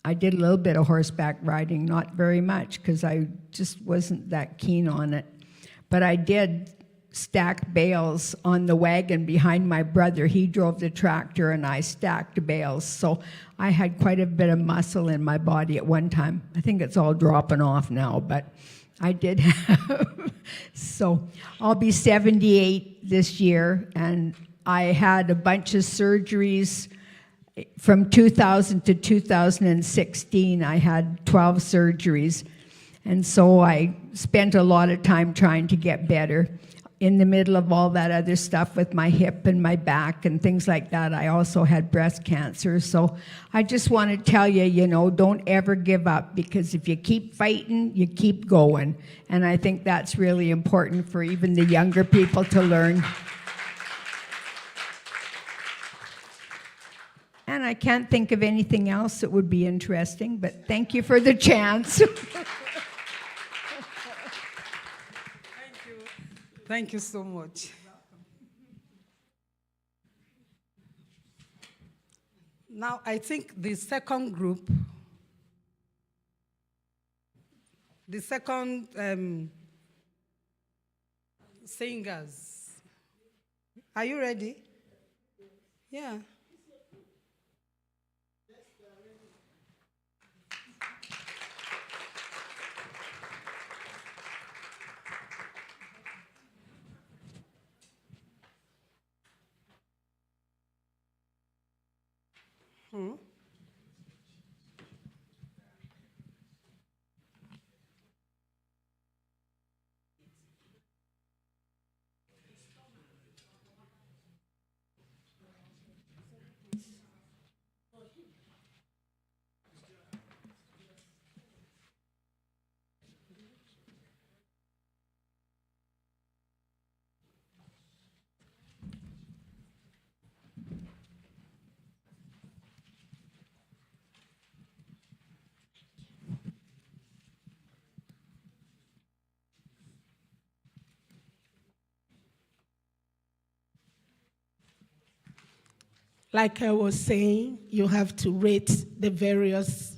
I did a little bit of horseback riding, not very much, because I just wasn't that keen on it. But I did stack bales on the wagon behind my brother. He drove the tractor and I stacked bales. So I had quite a bit of muscle in my body at one time. I think it's all dropping off now, but I did have. So I'll be 78 this year, and I had a bunch of surgeries. From 2000 to 2016, I had 12 surgeries. And so I spent a lot of time trying to get better. In the middle of all that other stuff with my hip and my back and things like that, I also had breast cancer. So I just want to tell you, don't ever give up, because if you keep fighting, you keep going. And I think that's really important for even the younger people to learn. And I can't think of anything else that would be interesting, but thank you for the chance. Thank you so much. Now, I think the second group, the second singers, are you ready? Yeah. Like I was saying, you have to rate the various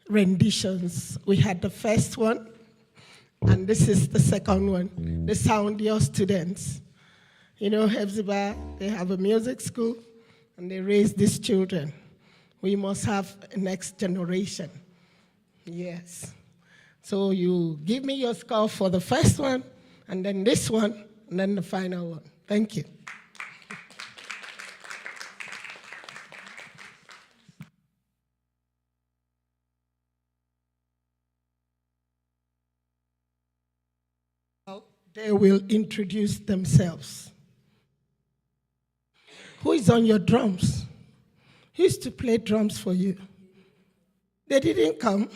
renditions. We had the first one, and this is the second one, the Sound Your Students. You know, TeamHef-zibah, they have a music school, and they raise these children. We must have a next generation. Yes. So you give me your score for the first one, and then this one, and then the final one. Thank you. They will introduce themselves. Who is on your drums? Who used to play drums for you? They didn't come.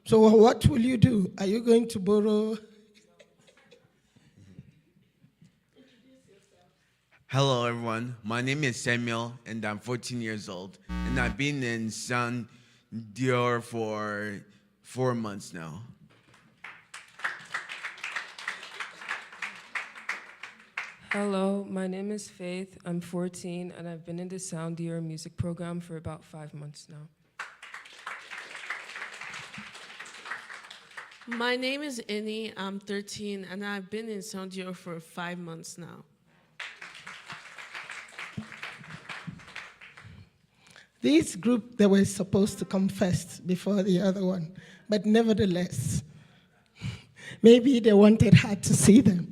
So what will you do? Are you going to borrow? Hello, everyone. My name is Samuel, and I'm 14 years old. And I've been in San Dior for 4 months now. Hello, my name is Faith. I'm 14, and I've been in the Sound Year music program for about 5 months now. My name is Innie. I'm 13, and I've been in Sound Year for 5 months now. This group, they were supposed to come first before the other one, but nevertheless, maybe they wanted her to see them.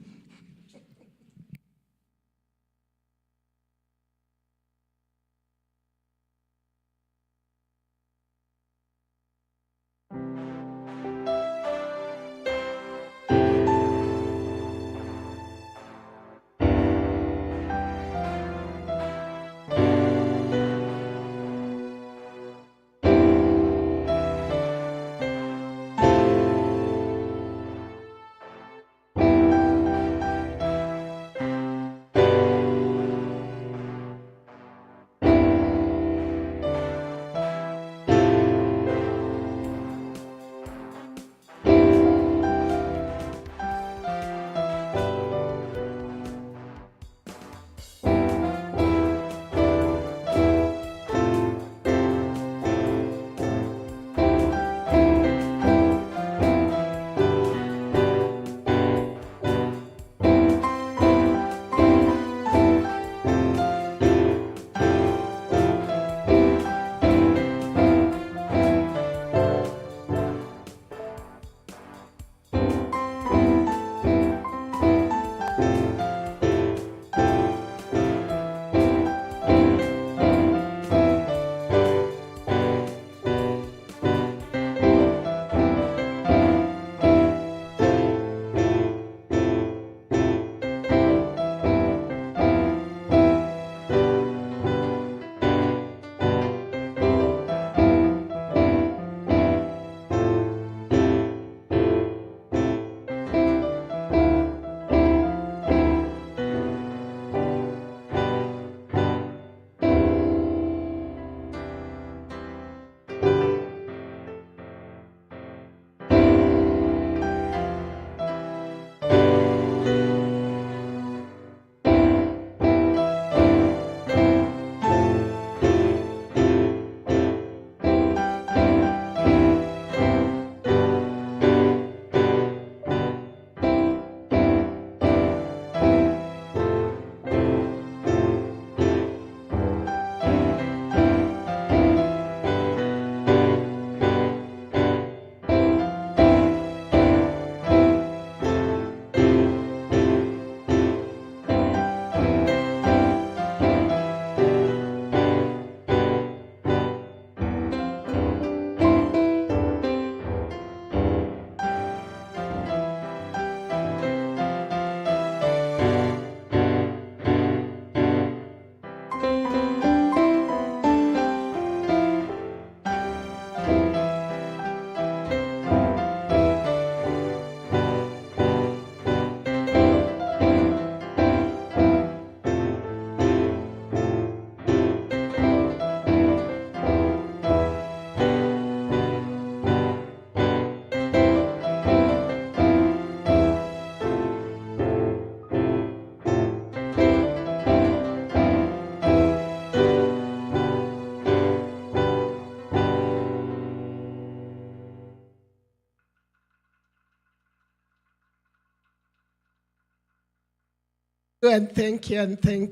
And thank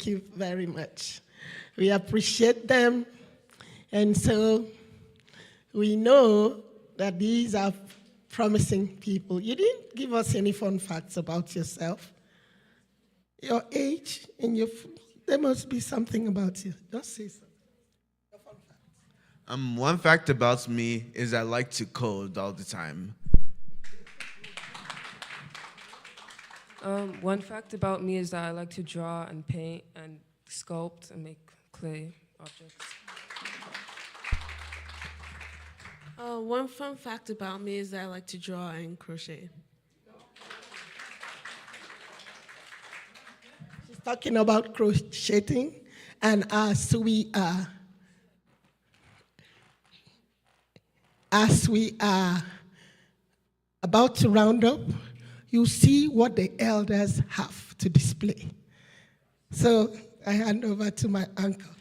you very much. We appreciate them. And so we know that these are promising people. You didn't give us any fun facts about yourself. Your age and there must be something about you. Just say something. One fact about me is I like to code all the time. One fact about me is that I like to draw and paint and sculpt and make clay objects. One fun fact about me is that I like to draw and crochet. She's talking about crocheting, and as we are about to round up, you see what the elders have to display. So I hand over to my uncle.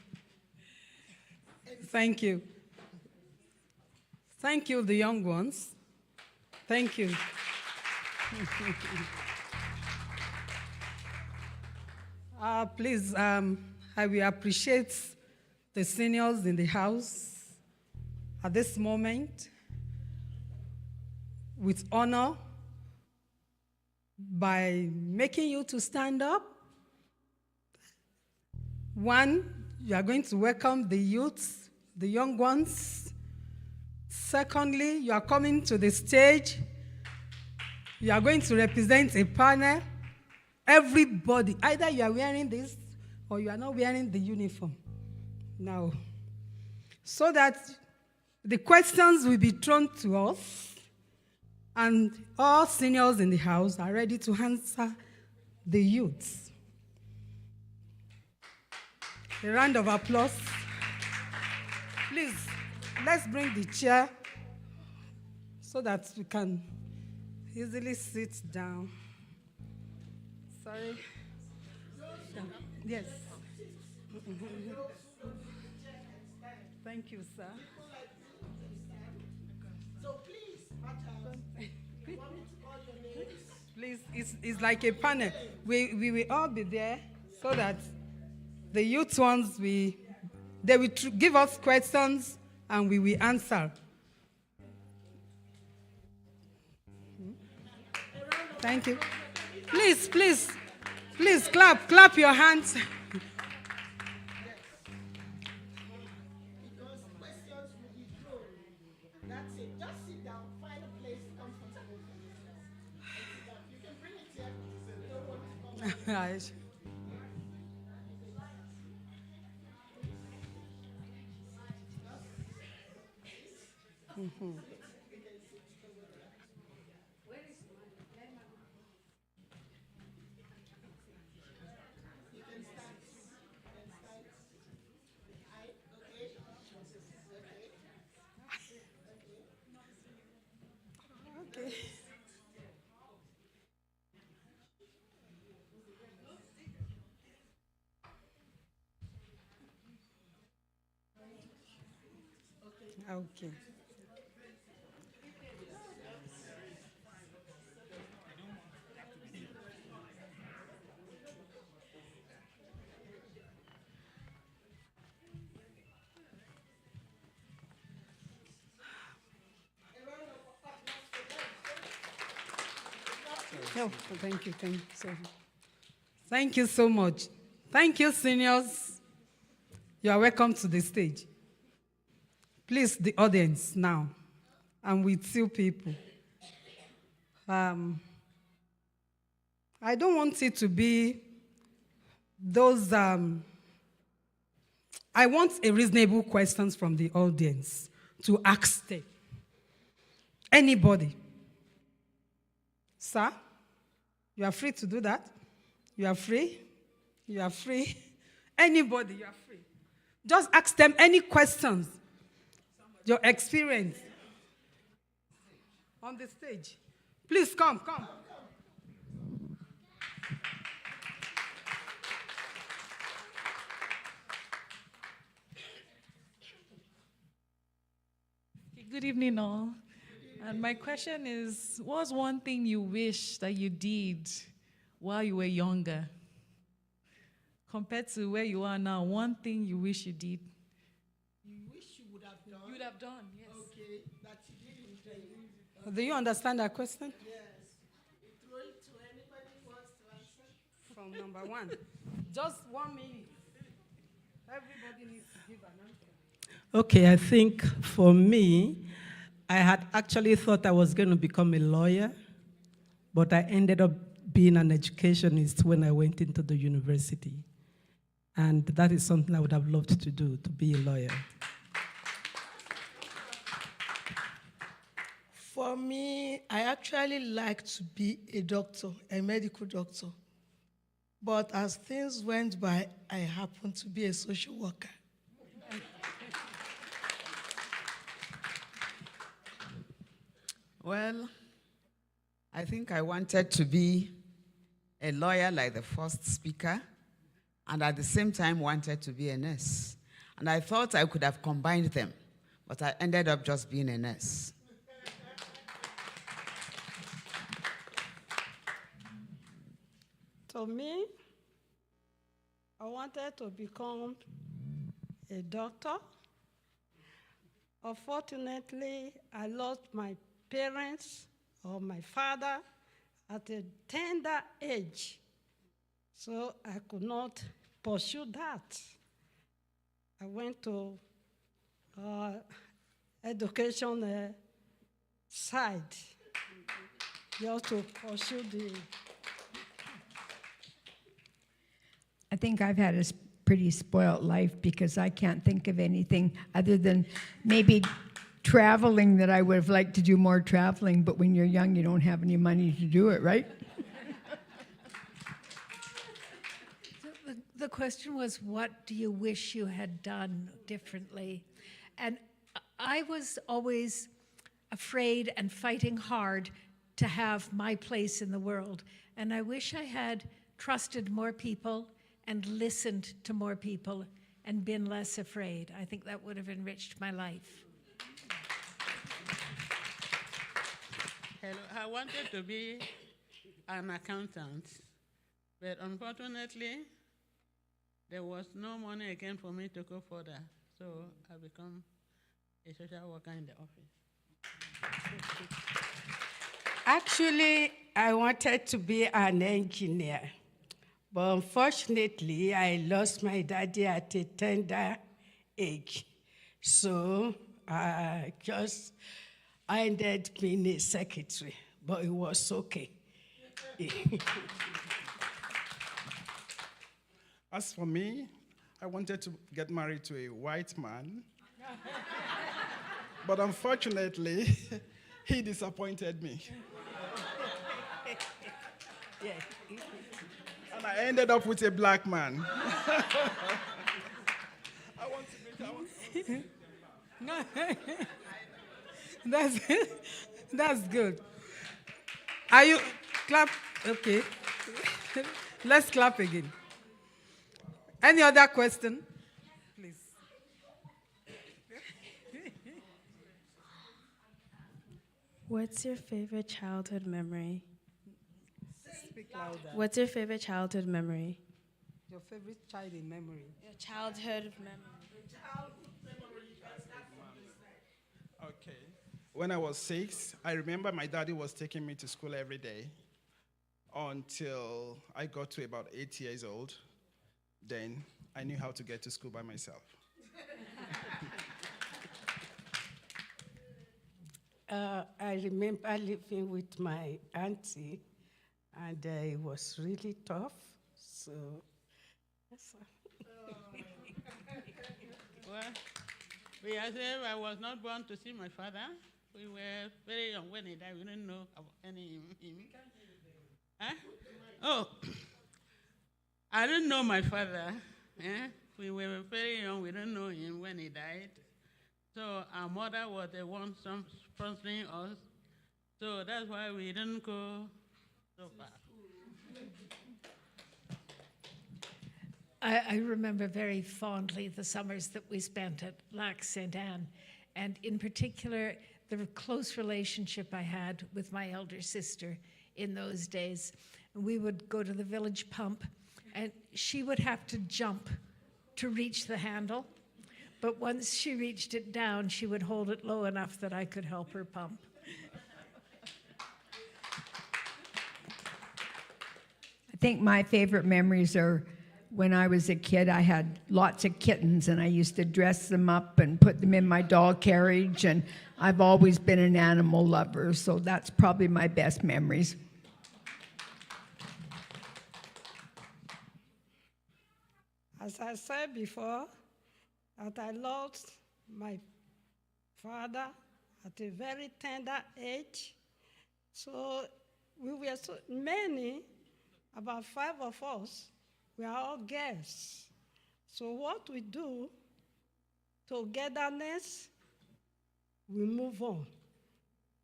Thank you. Thank you, the young ones. Thank you. Please, I will appreciate the seniors in the house at this moment with honor by making you to stand up. One, you are going to welcome the youths, the young ones. Secondly, you are coming to the stage. You are going to represent a panel. Everybody, either you are wearing this or you are not wearing the uniform. Now, so that the questions will be thrown to us, and all seniors in the house are ready to answer the youths. A round of applause. Please, let's bring the chair so that we can easily sit down. Sorry. Yes. Thank you, sir. So please, Please, it's like a panel. We will all be there so that the youth ones, they will give us questions and we will answer. Thank you. Please clap your hands. because questions will be thrown. That's it. Just sit down, find a place comfortable for yourself. You can bring it here. You don't want to come. Right. Mm-hmm. Okay. Okay. Oh, thank you. Thank you so much. Thank you, seniors. You are welcome to the stage. Please, the audience now. I'm with you people. I don't want it to be those, I want a reasonable questions from the audience to ask them. Anybody. Sir, you are free to do that. You are free. You are free. Anybody, you are free. Just ask them any questions. Your experience on the stage. Please come. Good evening, all. And my question is, what's one thing you wish that you did while you were younger? compared to where you are now, one thing you wish you did? You wish you would have done. You would have done, yes. Okay, that you didn't. Do you understand that question? Yes. Throw it to anybody who wants to answer. From number 1. Just 1 minute. Everybody needs to give an answer. Okay, I think for me, I had actually thought I was going to become a lawyer, but I ended up being an educationist when I went into the university. And that is something I would have loved to do, to be a lawyer. For me, I actually like to be a doctor, a medical doctor. But as things went by, I happened to be a social worker. Well, I think I wanted to be a lawyer like the first speaker, and at the same time wanted to be a nurse. And I thought I could have combined them, but I ended up just being a nurse. To me, I wanted to become a doctor. Unfortunately, I lost my parents or my father at a tender age, so I could not pursue that. I went to education side just to pursue the. I think I've had a pretty spoiled life because I can't think of anything other than maybe traveling that I would have liked to do more traveling, but when you're young, you don't have any money to do it, right? The question was, what do you wish you had done differently? And I was always afraid and fighting hard to have my place in the world. And I wish I had trusted more people and listened to more people and been less afraid. I think that would have enriched my life. Hello, I wanted to be an accountant, but unfortunately, there was no money again for me to go further, so I became a social worker in the office. Actually, I wanted to be an engineer, but unfortunately, I lost my daddy at a tender age. So I ended being a secretary, but it was okay. As for me, I wanted to get married to a white man, but unfortunately, he disappointed me. Yeah. And I ended up with a black man. That's good. Are you clap? Okay. Let's clap again. Any other question? Please. What's your favorite childhood memory? Speak louder. What's your favorite childhood memory? Your favorite child in memory? Your childhood memory. Okay. When I was 6, I remember my daddy was taking me to school every day until I got to about 8 years old. Then I knew how to get to school by myself. I remember living with my auntie, and it was really tough. So, yes. Well, we as if I was not born to see my father. We were very young when he died. We didn't know about any him. Huh? Oh, I didn't know my father. We were very young. We didn't know him when he died. So our mother was the one sponsoring us. So that's why we didn't go so far. I remember very fondly the summers that we spent at Lac Sainte Anne, and in particular, the close relationship I had with my elder sister in those days. We would go to the village pump and she would have to jump to reach the handle. But once she reached it down, she would hold it low enough that I could help her pump. I think my favorite memories are when I was a kid. I had lots of kittens, and I used to dress them up and put them in my doll carriage, and I've always been an animal lover, so that's probably my best memories. As I said before, that I lost my father at a very tender age. So we were so many, about 5 of us, we are all girls. So what we do, togetherness, we move on.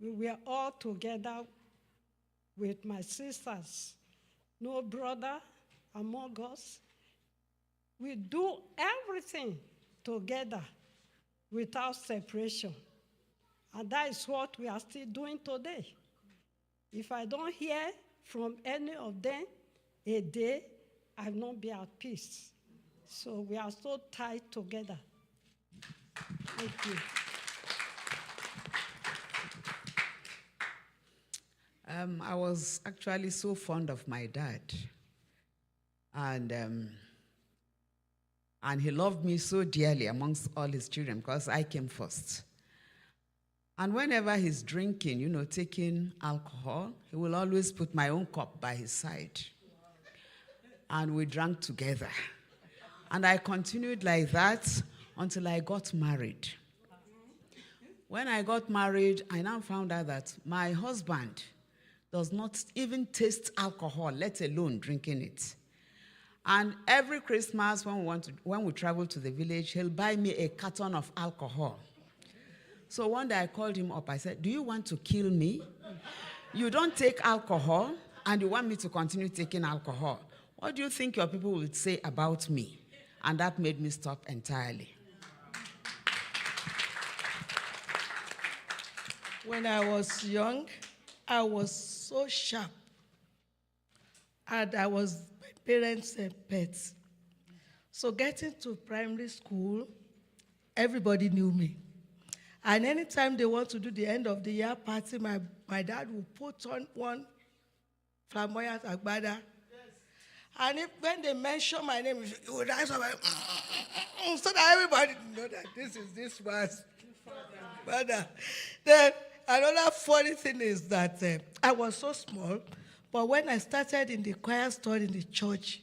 We were all together with my sisters. No brother among us. We do everything together without separation. And that is what we are still doing today. If I don't hear from any of them a day, I will not be at peace. So we are so tied together. Thank you. I was actually so fond of my dad. And he loved me so dearly amongst all his children because I came first. And whenever he's drinking, taking alcohol, he will always put my own cup by his side. And we drank together. And I continued like that until I got married. When I got married, I now found out that my husband does not even taste alcohol, let alone drinking it. And every Christmas when we travel to the village, he'll buy me a carton of alcohol. So one day I called him up. I said, "Do you want to kill me? You don't take alcohol, and you want me to continue taking alcohol. What do you think your people will say about me?" And that made me stop entirely. When I was young, I was so sharp. And I was my parents' pets. So getting to primary school, everybody knew me. And anytime they want to do the end of the year party, my dad would put on one flamboyant agbada. And when they mention my name, he would rise up so that everybody know that this is this man's father. Then another funny thing is that I was so small, but when I started in the choir store in the church,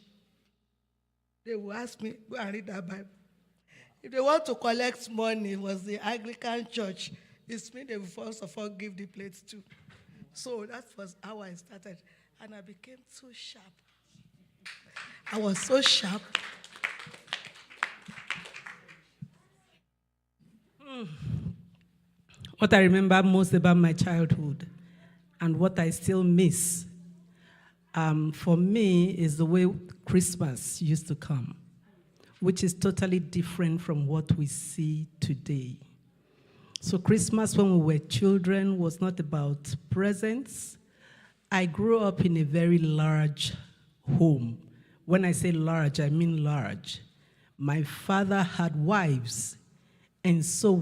they would ask me, "Go and read that Bible." If they want to collect money, it was the Anglican church. It's me they will first of all give the plates to. So that was how I started. And I became so sharp. I was so sharp. What I remember most about my childhood and what I still miss, for me, is the way Christmas used to come, which is totally different from what we see today. So Christmas when we were children was not about presents. I grew up in a very large home. When I say large, I mean large. My father had wives, and so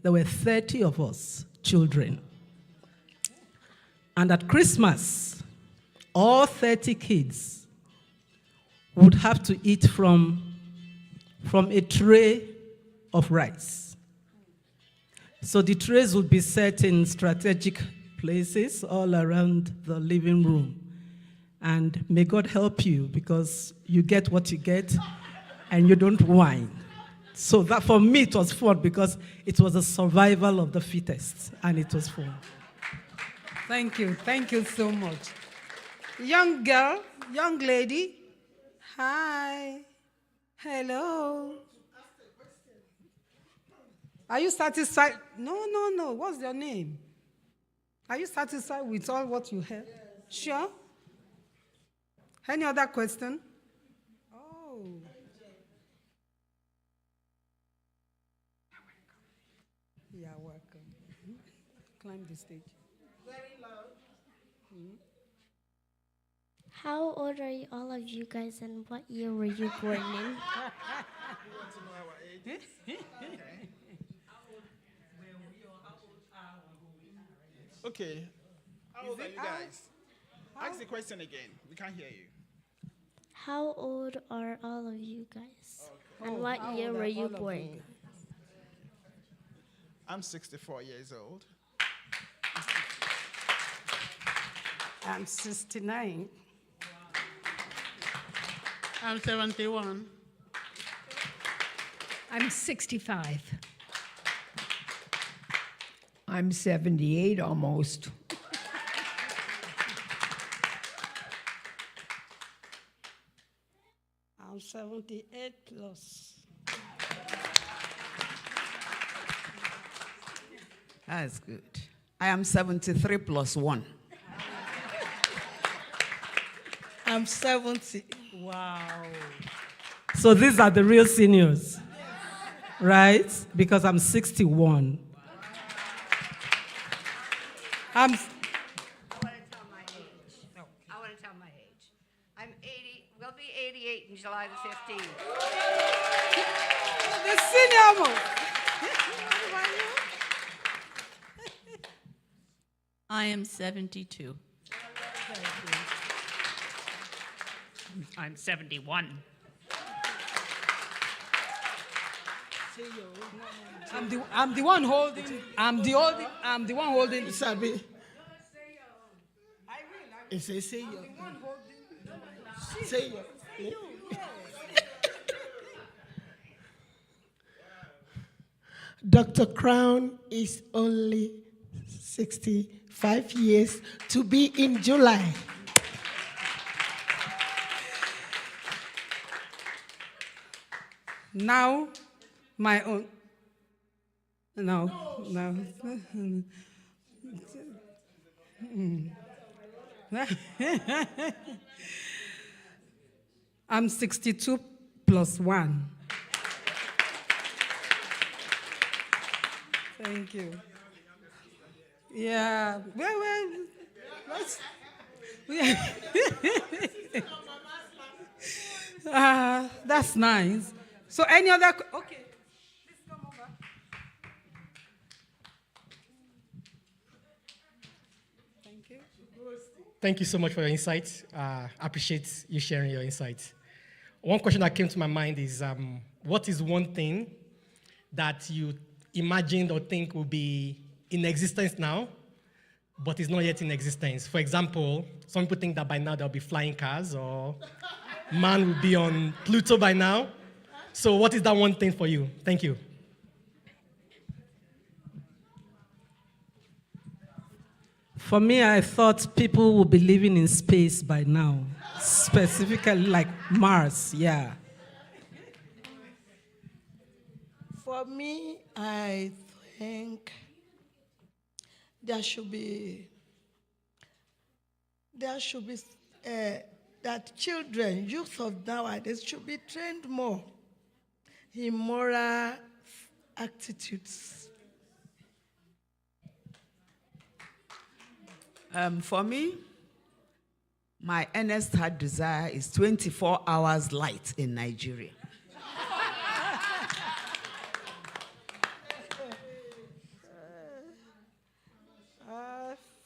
there were 30 of us children. And at Christmas, all 30 kids would have to eat from a tray of rice. So the trays would be set in strategic places all around the living room. And may God help you, because you get what you get and you don't whine. So that for me it was fun, because it was a survival of the fittest, and it was fun. Thank you so much. Young girl, young lady, hi, hello. Are you satisfied? No, what's your name? Are you satisfied with all what you have? Yes. Sure? Any other question? Oh. Yeah, welcome. Climb the stage. Very loud. How old are you, all of you guys, and what year were you born in? Okay. How old are you guys? Ask the question again. We can't hear you. How old are all of you guys? And what year were you born? I'm 64 years old. I'm 69. I'm 71. I'm 65. I'm 78 almost. I'm 78 plus. That's good. I am 73 plus 1. I'm 70. Wow. So these are the real seniors, right? Because I'm 61. I want to tell my age. No, I want to tell my age. I'm 80. We'll be 88 in July the 15th. The senior most. I am 72. I'm 71. I'm the one holding. I'm the one holding. Sabi. It says say yo. Say yo. Dr. Crown is only 65 years to be in July. Now, my own. No. I'm 62 plus 1. Thank you. Yeah. Well. That's nice. So any other? Okay. Please come over. Thank you. Thank you so much for your insights. I appreciate you sharing your insights. One question that came to my mind is, what is one thing that you imagined or think will be in existence now, but is not yet in existence? For example, some people think that by now there'll be flying cars, or man will be on Pluto by now. So what is that one thing for you? Thank you. For me, I thought people would be living in space by now, specifically like Mars, yeah. For me, I think there should be that children, youth of nowadays, should be trained more in moral attitudes. For me, my earnest heart desire is 24 hours light in Nigeria.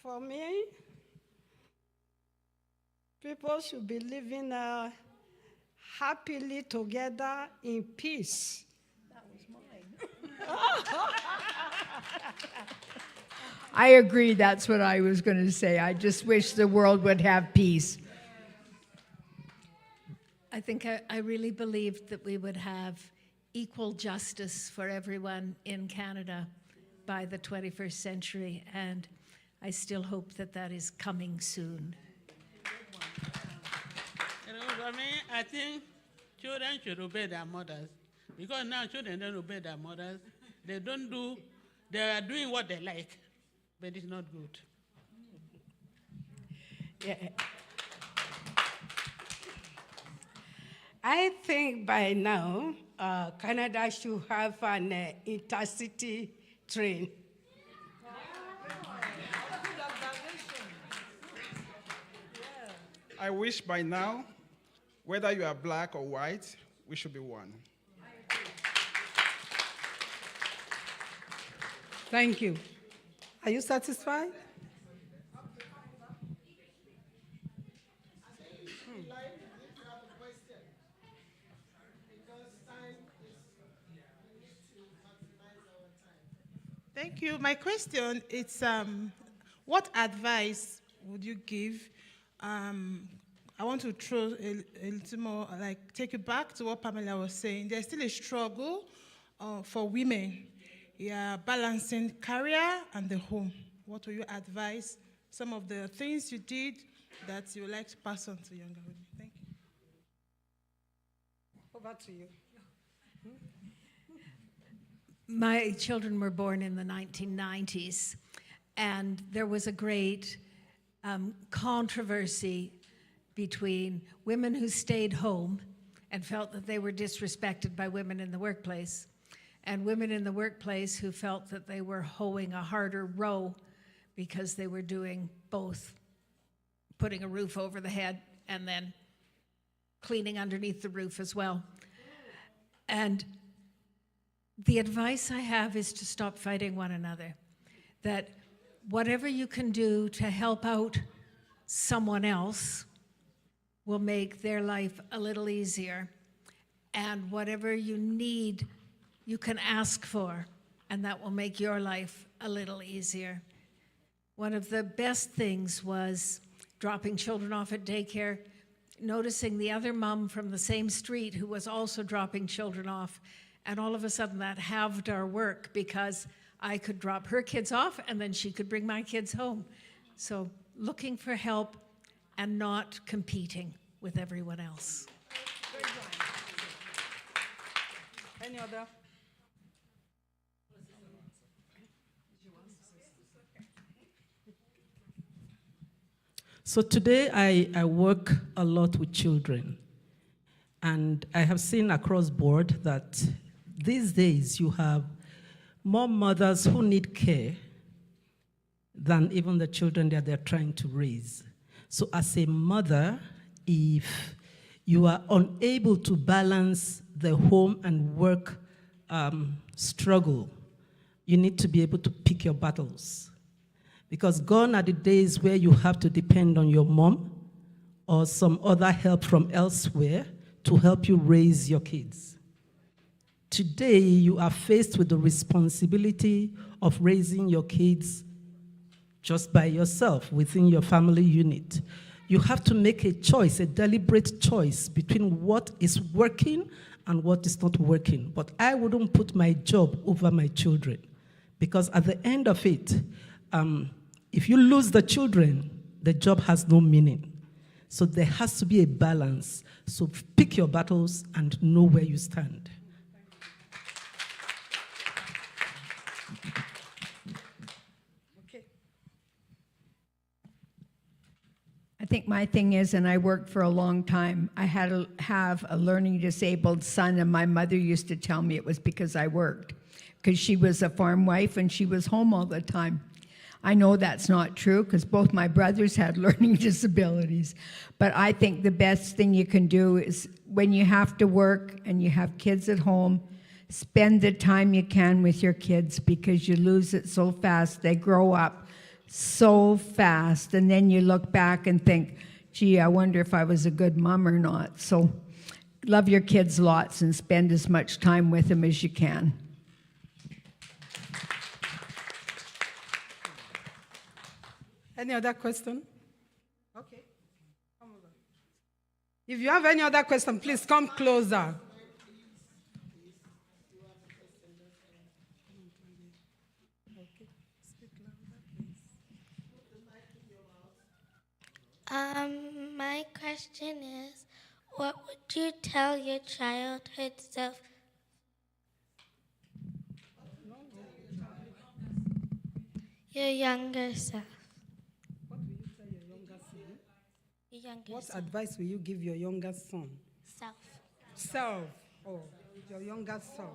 For me, people should be living happily together in peace. That was mine. I agree, that's what I was going to say. I just wish the world would have peace. I think I really believed that we would have equal justice for everyone in Canada by the 21st century, and I still hope that that is coming soon. For me, I think children should obey their mothers, because now children don't obey their mothers. They are doing what they like, but it's not good. Yeah. I think by now, Canada should have an intercity train. I wish by now, whether you are black or white, we should be one. Thank you. Are you satisfied? Thank you. My question is, what advice would you give? I want to throw a little more, like take you back to what Pamela was saying. There's still a struggle for women. Yeah, balancing career and the home. What will you advise? Some of the things you did that you would like to pass on to younger women. Thank you. Over to you. My children were born in the 1990s, and there was a great controversy between women who stayed home and felt that they were disrespected by women in the workplace, and women in the workplace who felt that they were hoeing a harder row because they were doing both, putting a roof over the head and then cleaning underneath the roof as well. And the advice I have is to stop fighting one another, that whatever you can do to help out someone else will make their life a little easier, and whatever you need, you can ask for, and that will make your life a little easier. One of the best things was dropping children off at daycare, noticing the other mom from the same street who was also dropping children off, and all of a sudden that halved our work because I could drop her kids off and then she could bring my kids home. So looking for help and not competing with everyone else. Any other? So today I work a lot with children, and I have seen across board that these days you have more mothers who need care than even the children that they're trying to raise. So as a mother, if you are unable to balance the home and work struggle, you need to be able to pick your battles. Because gone are the days where you have to depend on your mom or some other help from elsewhere to help you raise your kids. Today, you are faced with the responsibility of raising your kids just by yourself within your family unit. You have to make a choice, a deliberate choice between what is working and what is not working. But I wouldn't put my job over my children, because at the end of it, if you lose the children, the job has no meaning. So there has to be a balance. So pick your battles and know where you stand. I think my thing is, and I worked for a long time, I had to have a learning disabled son, and my mother used to tell me it was because I worked, because she was a farm wife and she was home all the time. I know that's not true because both my brothers had learning disabilities, but I think the best thing you can do is when you have to work and you have kids at home, spend the time you can with your kids, because you lose it so fast. They grow up so fast, and then you look back and think, gee, I wonder if I was a good mom or not. So love your kids lots and spend as much time with them as you can. Any other question? Okay. Come over. If you have any other question, please come closer. My question is, what would you tell your childhood self? Your younger self. What will you tell your younger son? Your younger What self. advice will you give your younger son? Self. Self. Oh, your younger self.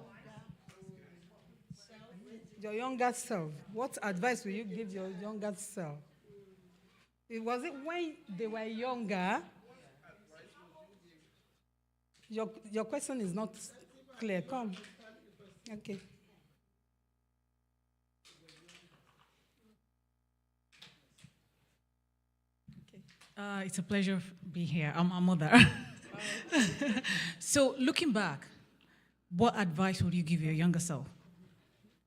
Your younger self. What advice will you give your younger self? It was it when they were younger. Your question is not clear. Come. Okay. It's a pleasure being here. I'm a mother. So, looking back, what advice would you give your younger self?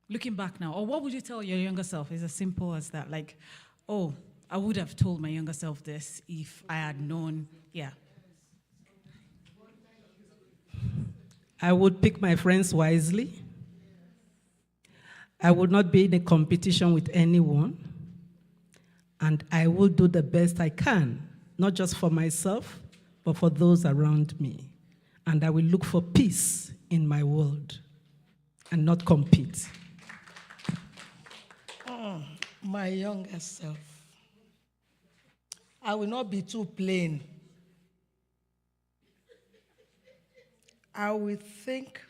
Looking back now, or what would you tell your younger self? It's as simple as that. Like, oh, I would have told my younger self this if I had known. Yeah. I would pick my friends wisely. I would not be in a competition with anyone. And I will do the best I can, not just for myself, but for those around me. And I will look for peace in my world and not compete. My younger self. I will not be too plain. I will think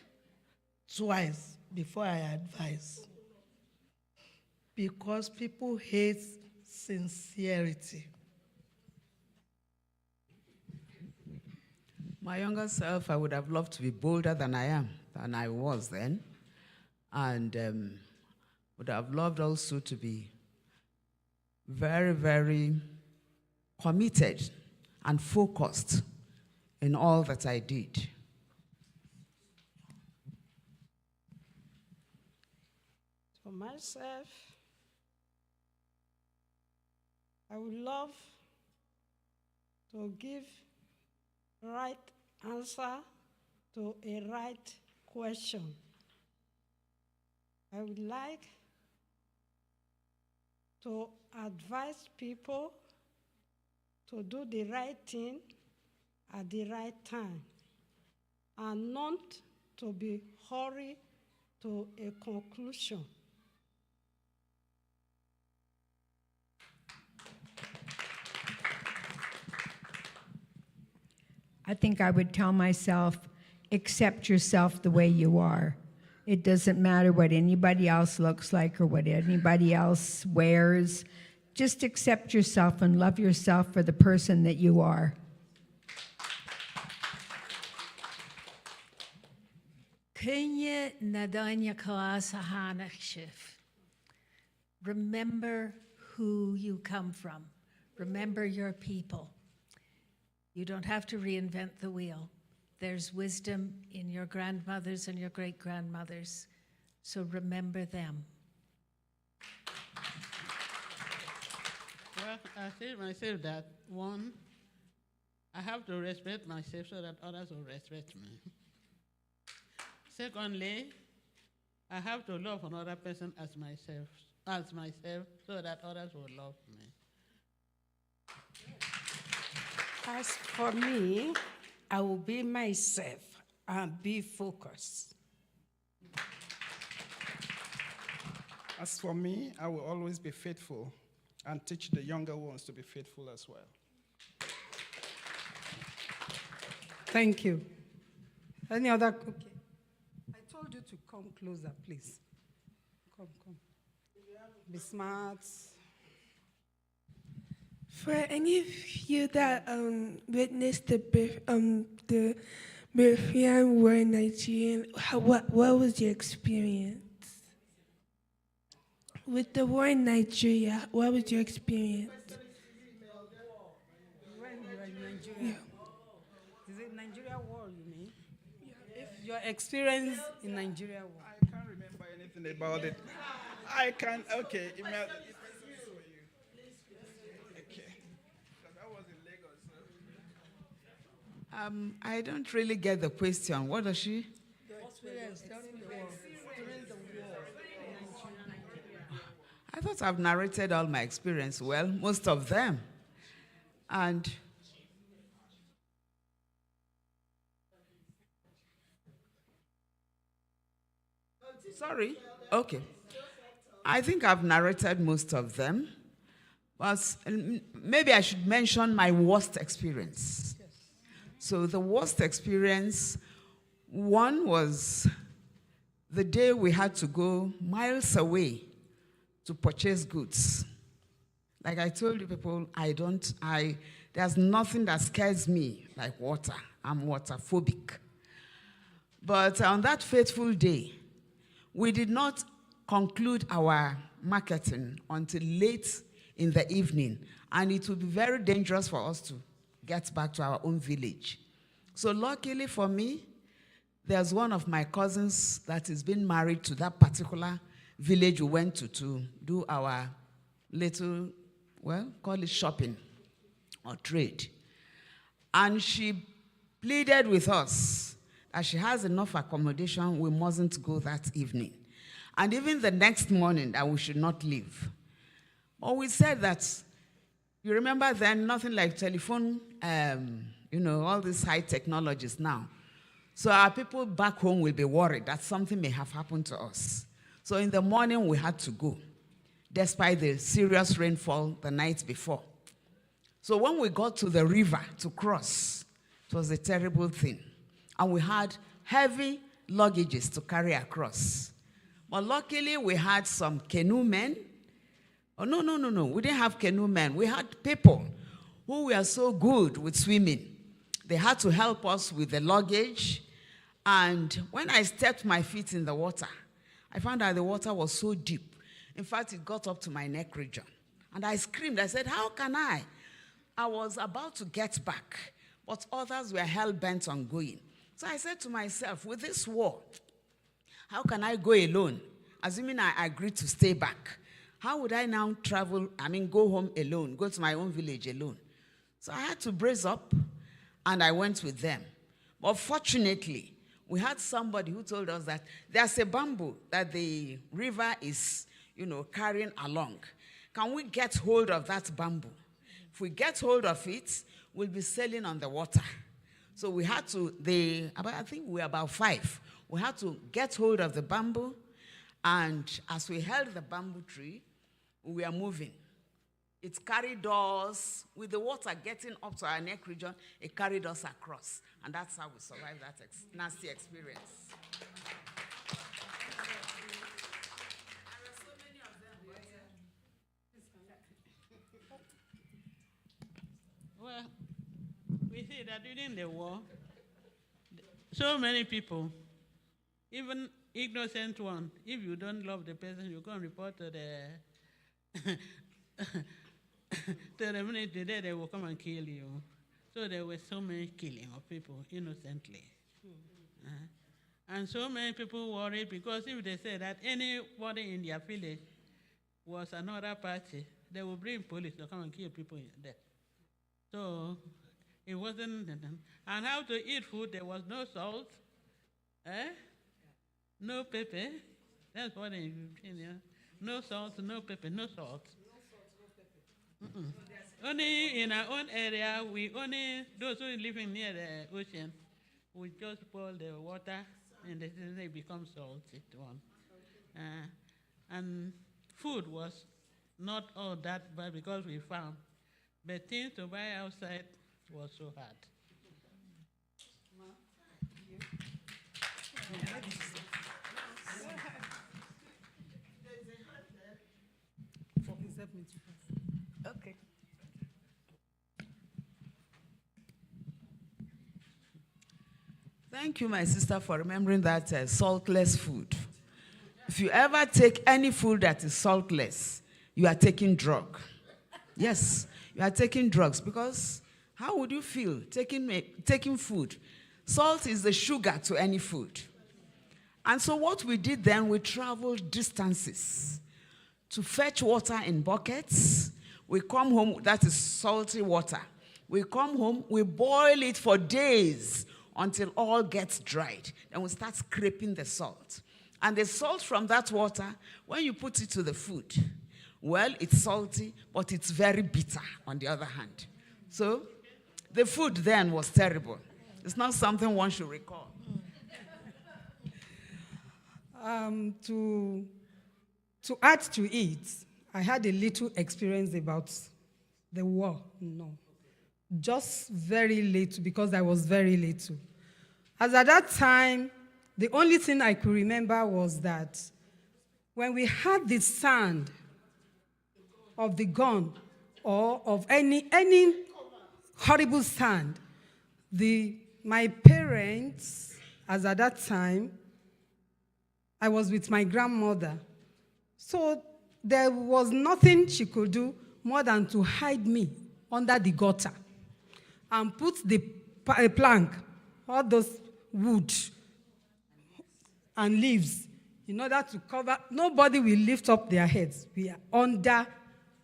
twice before I advise. Because people hate sincerity. My younger self, I would have loved to be bolder than I was then. And would have loved also to be very, very committed and focused in all that I did. For myself, I would love to give right answer to a right question. I would like to advise people to do the right thing at the right time and not to be hurried to a conclusion. I think I would tell myself, accept yourself the way you are. It doesn't matter what anybody else looks like or what anybody else wears. Just accept yourself and love yourself for the person that you are. Kenya nadanya kalasahanakshiv. Remember who you come from. Remember your people. You don't have to reinvent the wheel. There's wisdom in your grandmothers and your great-grandmothers. So remember them. Well, I say myself that, one, I have to respect myself so that others will respect me. Secondly, I have to love another person as myself, so that others will love me. As for me, I will be myself and be focused. As for me, I will always be faithful and teach the younger ones to be faithful as well. Thank you. Any other? Okay. I told you to come closer, please. Come. Be smart. For any of you that witnessed the Biafran War in Nigeria, what was your experience? With the war in Nigeria, what was your experience? When you were in Nigeria. Yeah. Is it Nigeria war you mean? Yeah. If your experience in Nigeria war. I can't remember anything about it. Okay. I don't really get the question. What does she? Your experience during the war. I thought I've narrated all my experience. Well, most of them. And sorry. Okay. I think I've narrated most of them. But maybe I should mention my worst experience. So the worst experience, one was the day we had to go miles away to purchase goods. Like I told you people, there's nothing that scares me like water. I'm water phobic. But on that fateful day, we did not conclude our marketing until late in the evening, and it would be very dangerous for us to get back to our own village. So luckily for me, there's one of my cousins that has been married to that particular village we went to do our little, well, call it shopping or trade. And she pleaded with us that she has enough accommodation, we mustn't go that evening. And even the next morning, that we should not leave. But we said that, you remember then, nothing like telephone, all these high technologies now. So our people back home will be worried that something may have happened to us. So in the morning, we had to go, despite the serious rainfall the night before. So when we got to the river to cross, it was a terrible thing. And we had heavy luggages to carry across. But luckily, we had some canoe men. Oh, no. We didn't have canoe men. We had people who were so good with swimming. They had to help us with the luggage. And when I stepped my feet in the water, I found that the water was so deep. In fact, it got up to my neck region. And I screamed. I said, how can I? I was about to get back, but others were hell-bent on going. So I said to myself, with this war, how can I go alone? Assuming I agreed to stay back. How would I now go home alone, go to my own village alone? So I had to brace up, and I went with them. But fortunately, we had somebody who told us that there's a bamboo that the river is, carrying along. Can we get hold of that bamboo? If we get hold of it, we'll be sailing on the water. So we had to, I think we were about 5. We had to get hold of the bamboo, and as we held the bamboo tree, we were moving. It carried us, with the water getting up to our neck region, it carried us across. And that's how we survived that nasty experience. Well, we see that during the war, so many people, even innocent one, if you don't love the person, you go and report to the to the military, there they will come and kill you. So there were so many killing of people innocently. And so many people worried because if they say that anybody in their village was another party, they will bring police to come and kill people there. So it wasn't, and how to eat food, there was no salt, no pepper. That's what they no salt, no pepper, no salt. Only in our own area, those who are living near the ocean, we just boil the water and they become salted one. And food was not all that bad because we found, but things to buy outside was so hard. Okay. Thank you, my sister, for remembering that saltless food. If you ever take any food that is saltless, you are taking drug. Yes, you are taking drugs because how would you feel taking food? Salt is the sugar to any food. And so what we did then, we traveled distances to fetch water in buckets. We come home, that is salty water. We come home, we boil it for days until all gets dried. Then we start scraping the salt. And the salt from that water, when you put it to the food, well, it's salty, but it's very bitter on the other hand. So the food then was terrible. It's not something one should recall. To add to it, I had a little experience about the war. No. Just very little, because I was very little. As at that time, the only thing I could remember was that when we had the sound of the gun or of any horrible sound. My parents, as at that time, I was with my grandmother. So there was nothing she could do more than to hide me under the gutter and put a plank, all those wood and leaves, in order to cover. Nobody will lift up their heads. We are under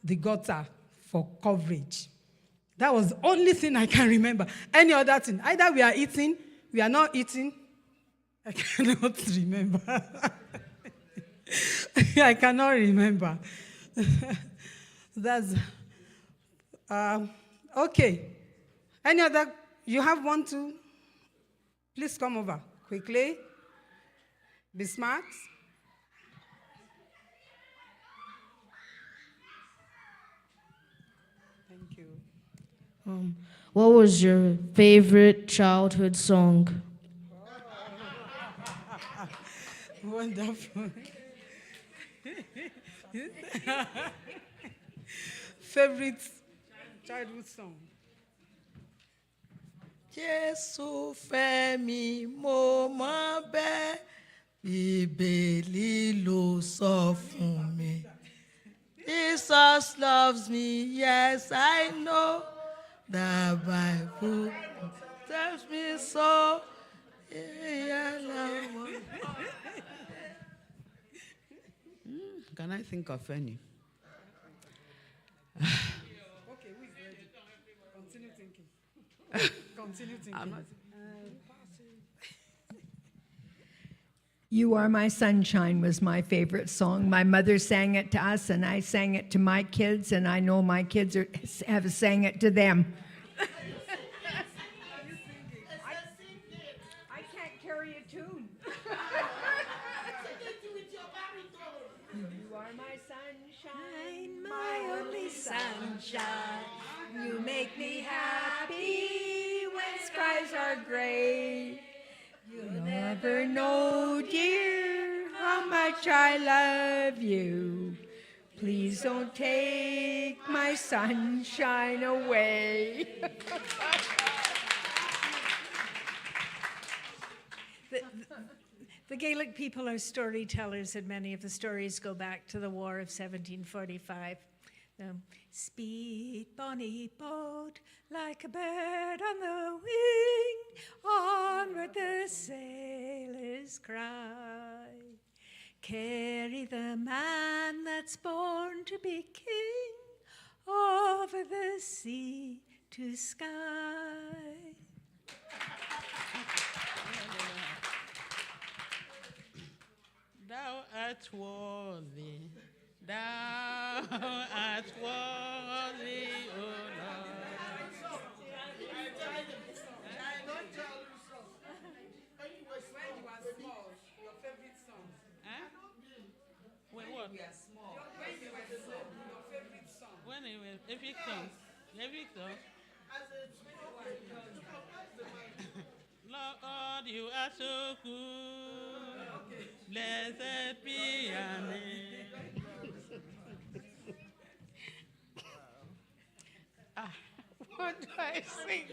the gutter for coverage. That was the only thing I can remember. Any other thing, either we are eating, we are not eating, I cannot remember. I cannot remember. That's okay. Any other? You have one too? Please come over quickly. Be smart. Thank you. What was your favorite childhood song? Wonderful. Favorite childhood song? Jésù fẹ́ mi, mo mọ̀ bẹ́ẹ̀, Bíbélì ló sọ fún mi. Jesus loves me, yes, I know. The Bible tells me so. Can I think of any? Okay, who is ready? Continue thinking. Continue thinking. You Are My Sunshine was my favorite song. My mother sang it to us, and I sang it to my kids, and I know my kids have sang it to them. I can't carry a tune. You are my sunshine, my only sunshine. You make me happy when skies are gray. You'll never know, dear, how much I love you. Please don't take my sunshine away. The Gaelic people are storytellers, and many of the stories go back to the War of 1745. Speed, bonny boat, like a bird on the wing, onward the sailors cry. Carry the man that's born to be king, over the sea to sky. Thou art worthy, thou art worthy, O Lord. When what? When you were a victim. A victim. Lord, you are so good. Blessed be your name. What do I sing?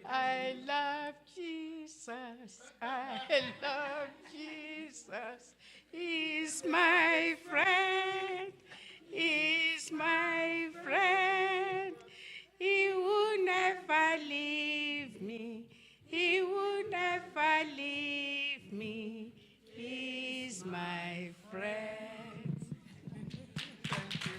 I love Jesus. I love Jesus. He's my friend. He's my friend. He will never leave me. He will never leave me. He's my friend. Thank you.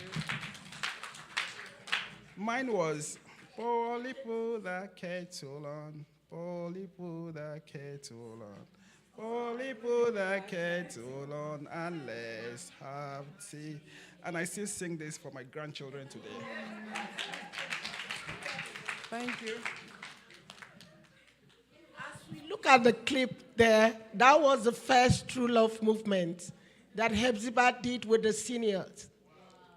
Mine was Polly put the kettle on, Polly put the kettle on, Polly put the kettle on, and let's have tea. And I still sing this for my grandchildren today. Thank you. As we look at the clip there, that was the first True Love movement that TeamHef-zibah did with the seniors.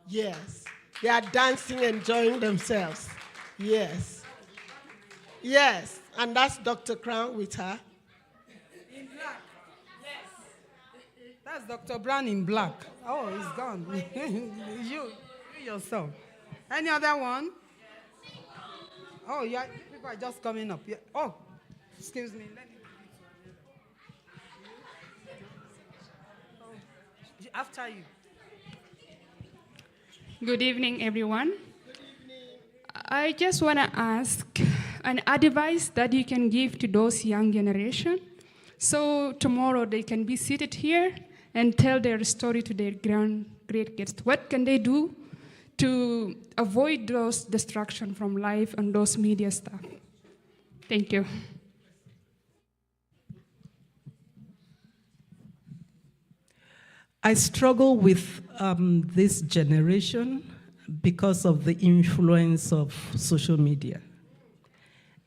Yes. They are dancing, enjoying themselves. Yes. Yes. And that's Dr. Crown with her. In black. Yes. That's Dr. Brown in black. Oh, he's gone. yourself. Any other one? Oh, yeah, people are just coming up. Yeah. Oh, excuse me. Let me after you. Good evening, everyone. I just want to ask an advice that you can give to those young generation, so tomorrow they can be seated here and tell their story to their great kids. What can they do to avoid those distractions from life and those media stuff? Thank you. I struggle with this generation because of the influence of social media.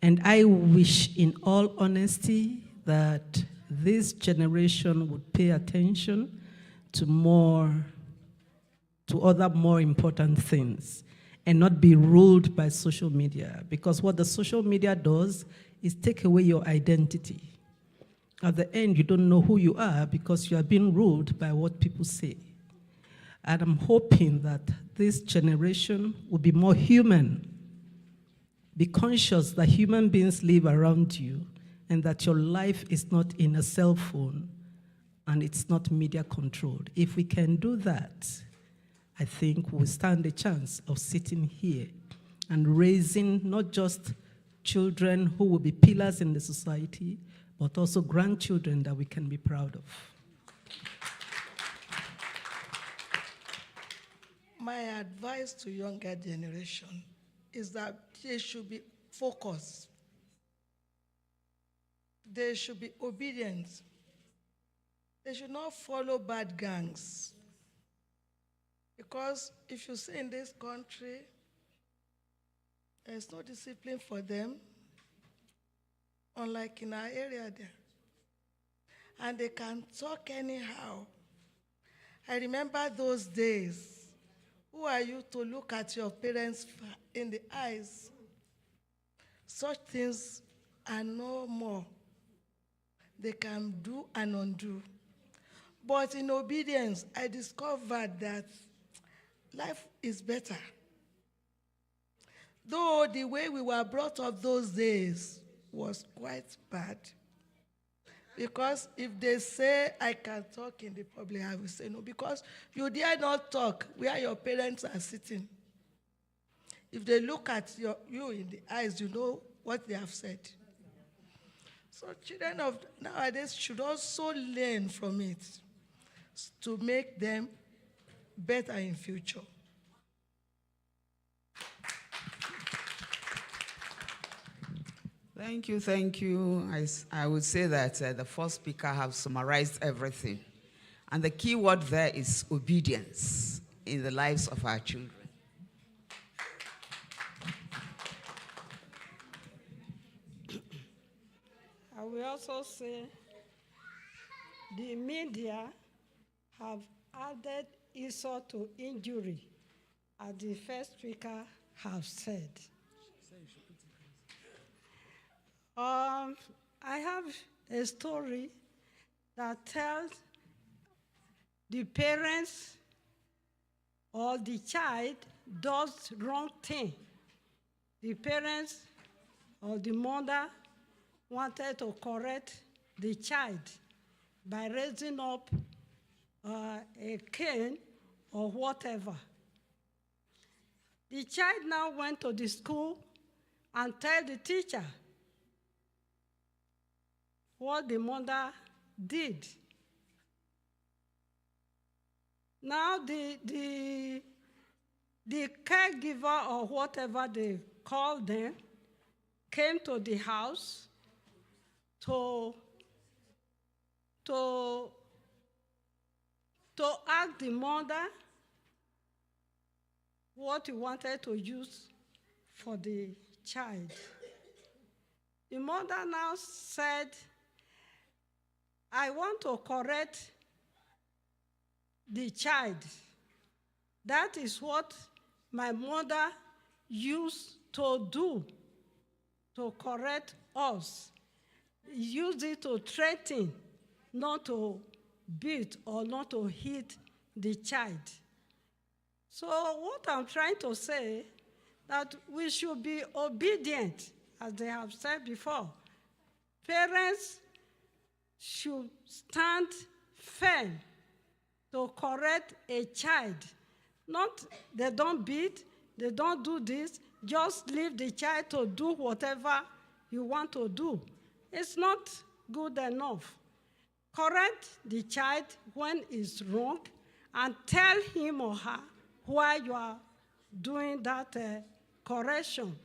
And I wish, in all honesty, that this generation would pay attention to other more important things and not be ruled by social media. Because what the social media does is take away your identity. At the end, you don't know who you are because you are being ruled by what people say. And I'm hoping that this generation will be more human. Be conscious that human beings live around you and that your life is not in a cell phone and it's not media controlled. If we can do that, I think we'll stand a chance of sitting here and raising not just children who will be pillars in the society, but also grandchildren that we can be proud of. My advice to younger generation is that they should be focused. They should be obedient. They should not follow bad gangs. Because if you see in this country, there's no discipline for them, unlike in our area there. And they can talk anyhow. I remember those days. Who are you to look at your parents in the eyes? Such things are no more. They can do and undo. But in obedience, I discovered that life is better. Though the way we were brought up those days was quite bad. Because if they say, I can talk in the public, I will say no. Because you dare not talk where your parents are sitting. If they look at you in the eyes, you know what they have said. So children of nowadays should also learn from it to make them better in future. Thank you, thank you. I would say that the first speaker has summarized everything. And the key word there is obedience in the lives of our children. I will also say the media have added insult to injury, as the first speaker has said. I have a story that tells the parents or the child does wrong thing. The parents or the mother wanted to correct the child by raising up a cane or whatever. The child now went to the school and told the teacher what the mother did. Now the caregiver or whatever they call them came to the house to ask the mother what he wanted to use for the child. The mother now said, I want to correct the child. That is what my mother used to do to correct us. Use it to threaten, not to beat or not to hit the child. So what I'm trying to say, that we should be obedient, as they have said before. Parents should stand firm to correct a child. Not they don't beat, they don't do this, just leave the child to do whatever you want to do. It's not good enough. Correct the child when it's wrong and tell him or her why you are doing that correction.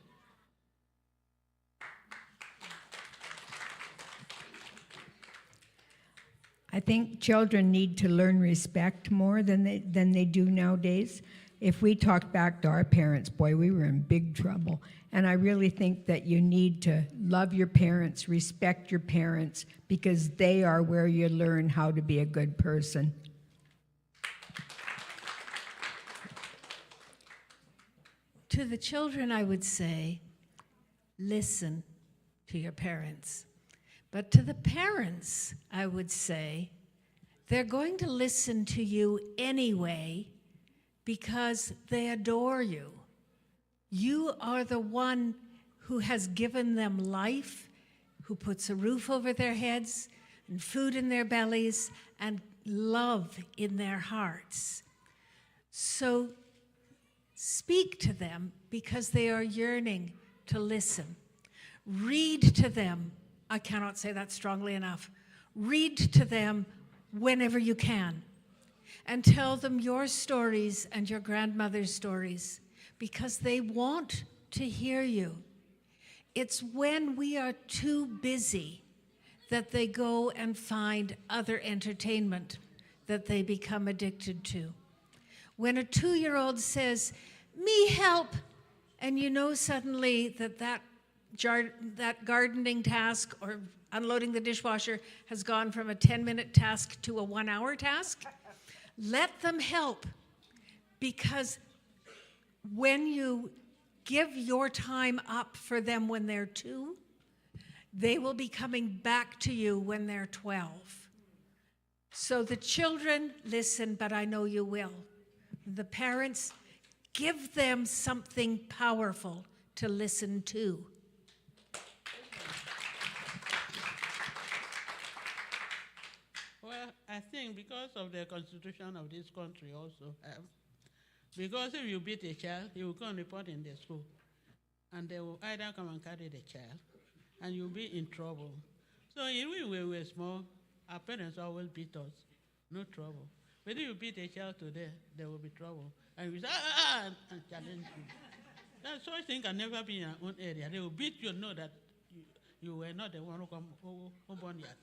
I think children need to learn respect more than they do nowadays. If we talked back to our parents, boy, we were in big trouble. And I really think that you need to love your parents, respect your parents, because they are where you learn how to be a good person. To the children, I would say, listen to your parents. But to the parents, I would say, they're going to listen to you anyway because they adore you. You are the one who has given them life, who puts a roof over their heads and food in their bellies and love in their hearts. So speak to them because they are yearning to listen. Read to them. I cannot say that strongly enough. Read to them whenever you can and tell them your stories and your grandmother's stories because they want to hear you. It's when we are too busy that they go and find other entertainment that they become addicted to. When a 2-year-old says, "Me help," and you know suddenly that gardening task or unloading the dishwasher has gone from a 10-minute task to a 1-hour task, let them help. Because when you give your time up for them when they're 2, they will be coming back to you when they're 12. So the children, listen, but I know you will. The parents, give them something powerful to listen to. Well, I think because of the constitution of this country also, because if you beat a child, he will come and report in the school. And they will either come and carry the child, and you'll be in trouble. So even when we were small, our parents always beat us, no trouble. But if you beat a child today, there will be trouble. And we say, and challenge you. That such thing can never be in our own area. They will beat you, know that you were not the one who born yourself.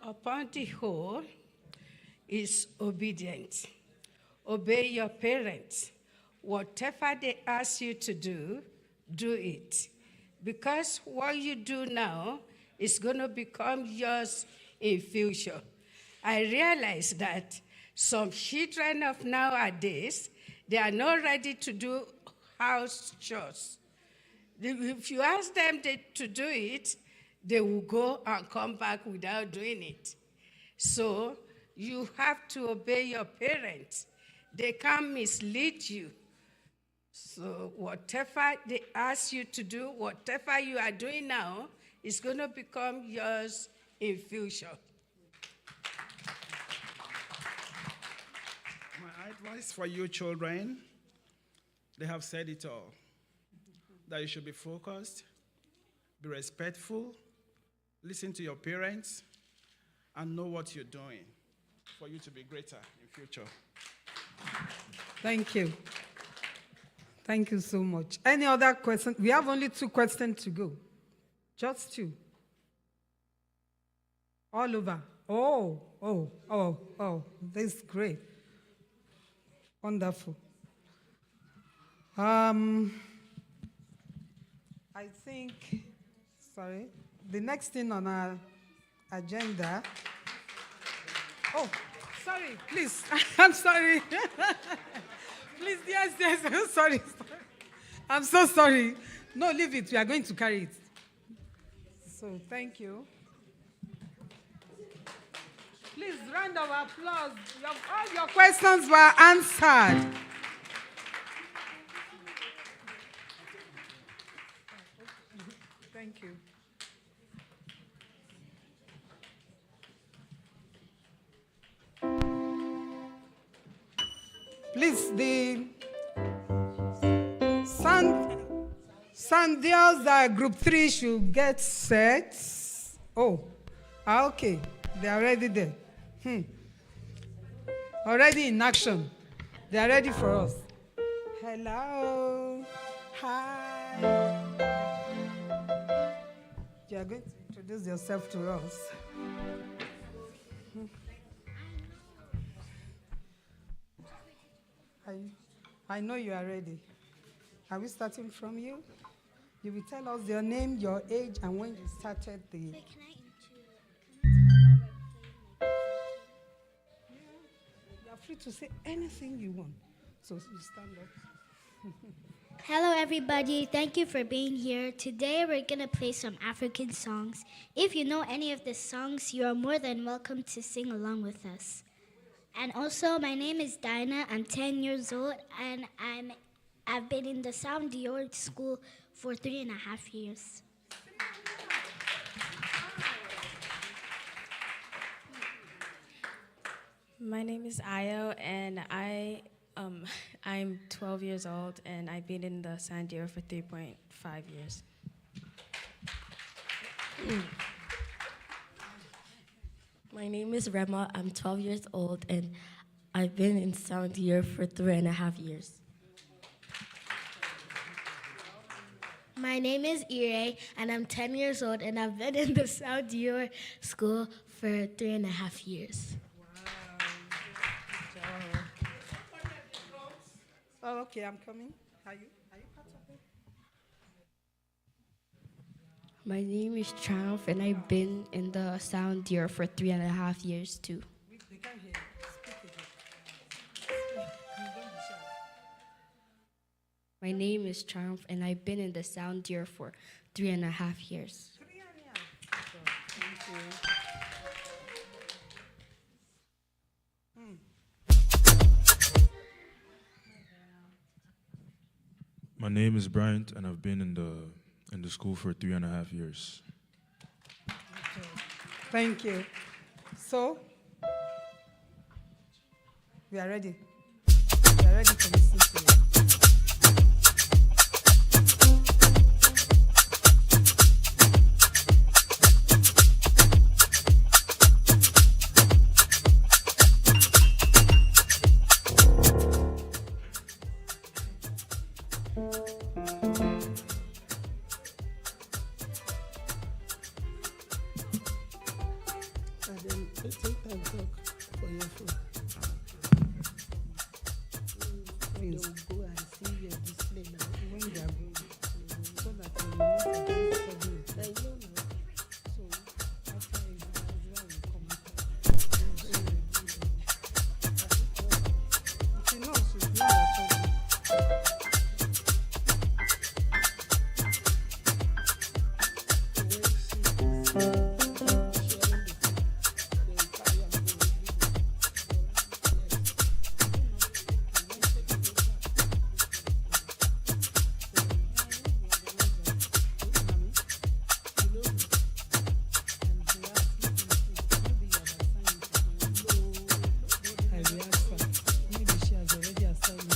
Upon the whole is obedience. Obey your parents. Whatever they ask you to do, do it. Because what you do now is going to become yours in future. I realize that some children of nowadays, they are not ready to do house chores. If you ask them to do it, they will go and come back without doing it. So you have to obey your parents. They can't mislead you. So whatever they ask you to do, whatever you are doing now, is going to become yours in future. My advice for you children, they have said it all. That you should be focused, be respectful, listen to your parents, and know what you're doing for you to be greater in future. Thank you. Thank you so much. Any other question? We have only 2 questions to go. Just 2. All over. Oh, this is great. Wonderful. I think, the next thing on our agenda. Oh, sorry, please. I'm sorry. Please, yes, I'm sorry. I'm so sorry. No, leave it. We are going to carry it. So, thank you. Please. Please, round of applause. All your questions were answered. Thank you. Please, the Sandials group 3 should get set. Oh, okay. They are already there. Already in action. They are ready for us. Hello. Hi. You are going to introduce yourself to us. I know you are ready. Are we starting from you? You will tell us your name, your age, and when you started the... You are free to say anything you want. So you stand up. Hello, everybody. Thank you for being here. Today, we're going to play some African songs. If you know any of the songs, you are more than welcome to sing along with us. And also, my name is Dinah. I'm 10 years old, and I've been in the Sound Dior school for 3.5 years. My name is Ayo, and I'm 12 years old, and I've been in the Sound Dior for 3.5 years. My name is Rema. I'm 12 years old, and I've been in Sound Dior for 3.5 years. My name is Ire, and I'm 10 years old, and I've been in the Sound Dior school for 3.5 years. Oh, okay, I'm coming. Are you part of it? My name is Triumph, and I've been in the Sound Dior for 3.5 years, too. They can't hear you. Speak again. Don't be shy. My name is Triumph, and I've been in the Sound Dior for 3.5 years. Thank you. My name is Bryant, and I've been in the school for 3.5 years. Okay. Thank you. So, we are ready. We are ready to listen to you. Take time talk for your phone. They will go and see your display now when they are going so that you will not against I know now. So after you come she knows she's doing her talking. Maybe she has already assigned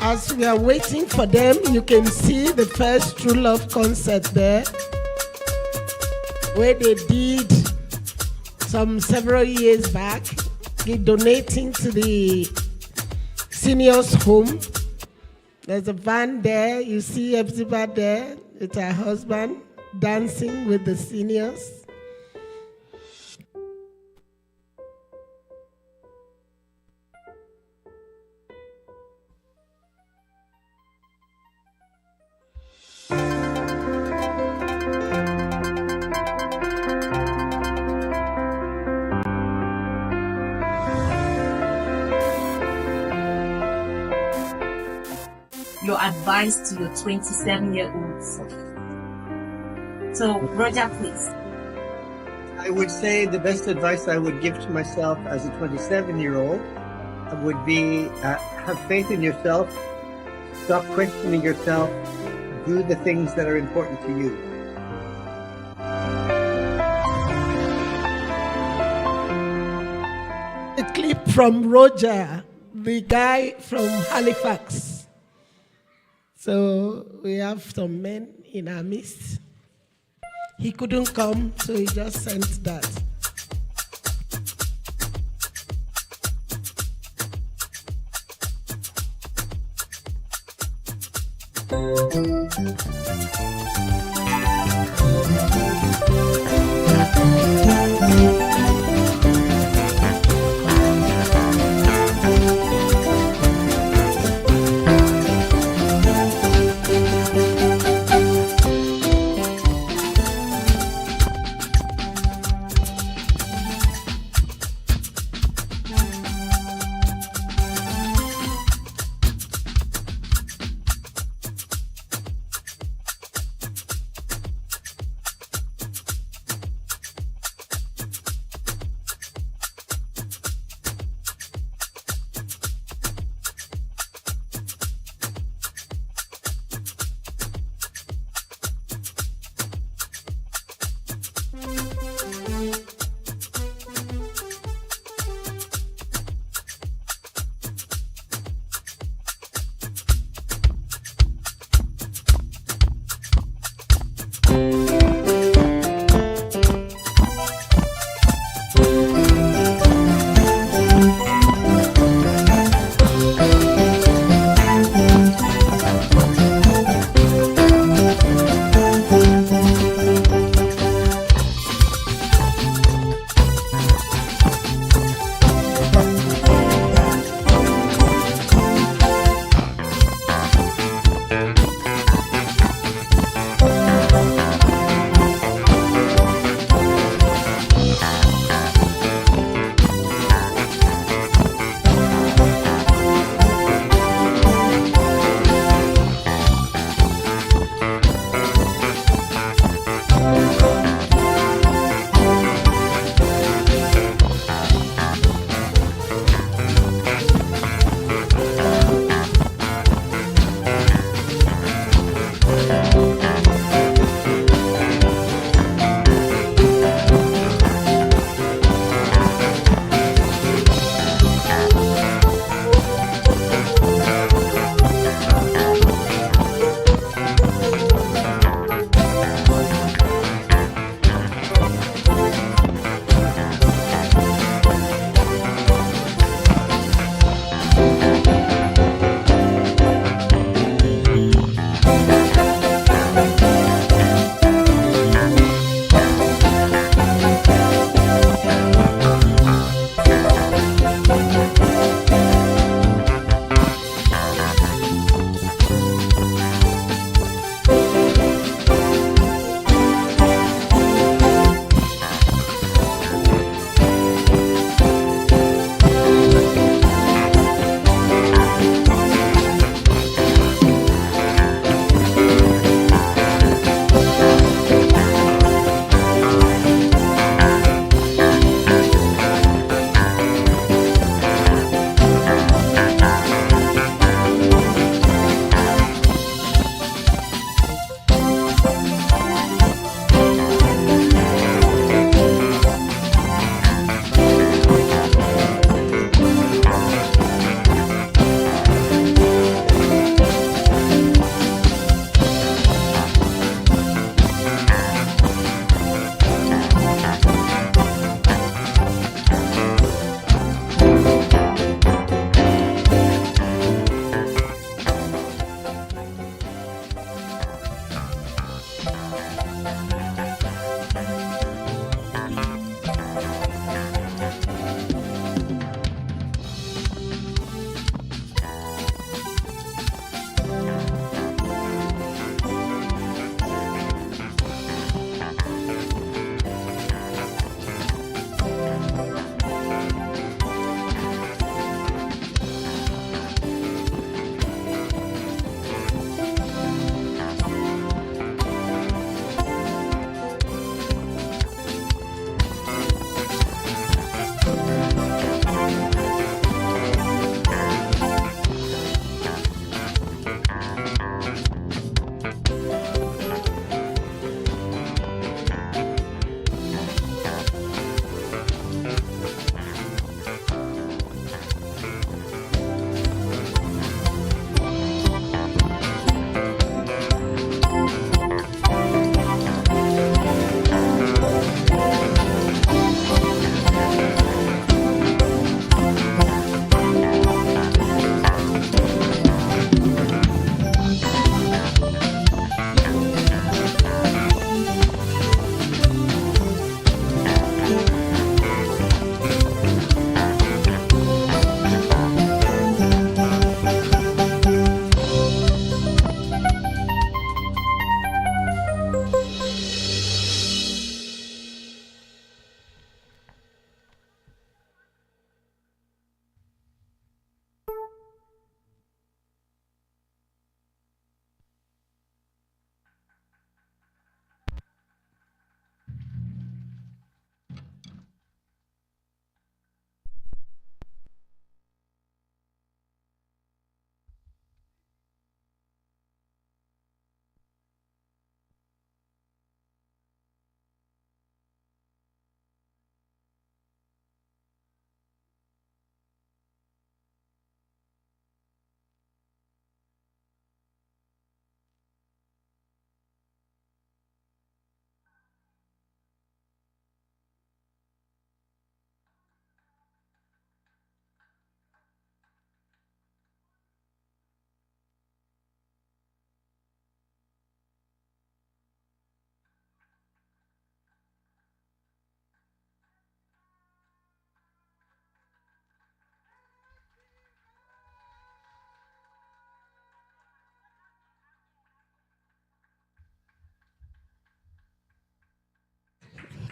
As we are waiting for them, you can see the first True Love concert there, where they did several years back, donating to the seniors' home. There's a van there. You see F-zibah there with her husband dancing with the seniors. Your advice to your 27-year-old self. So, Roger, please. I would say the best advice I would give to myself as a 27-year-old would be have faith in yourself, stop questioning yourself, do the things that are important to you. A clip from Roger, the guy from Halifax. So we have some men in our midst. He couldn't come, so he just sent that.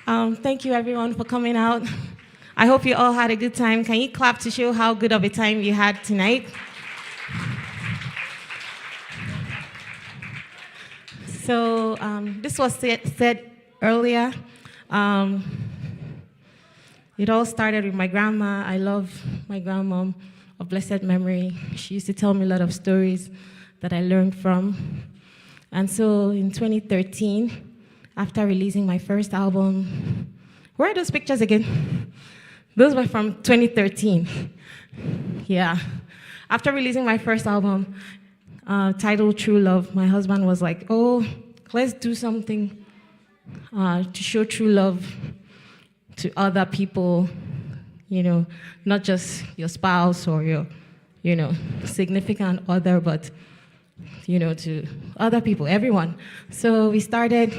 Thank you, everyone, for coming out. I hope you all had a good time. Can you clap to show how good of a time you had tonight? So this was said earlier. It all started with my grandma. I love my grandmom of blessed memory. She used to tell me a lot of stories that I learned from. And so in 2013, after releasing my first album, where are those pictures again? Those were from 2013. Yeah. After releasing my first album, titled True Love, my husband was like, oh, let's do something to show true love to other people, not just your spouse or your, significant other, but, to other people, everyone. So we started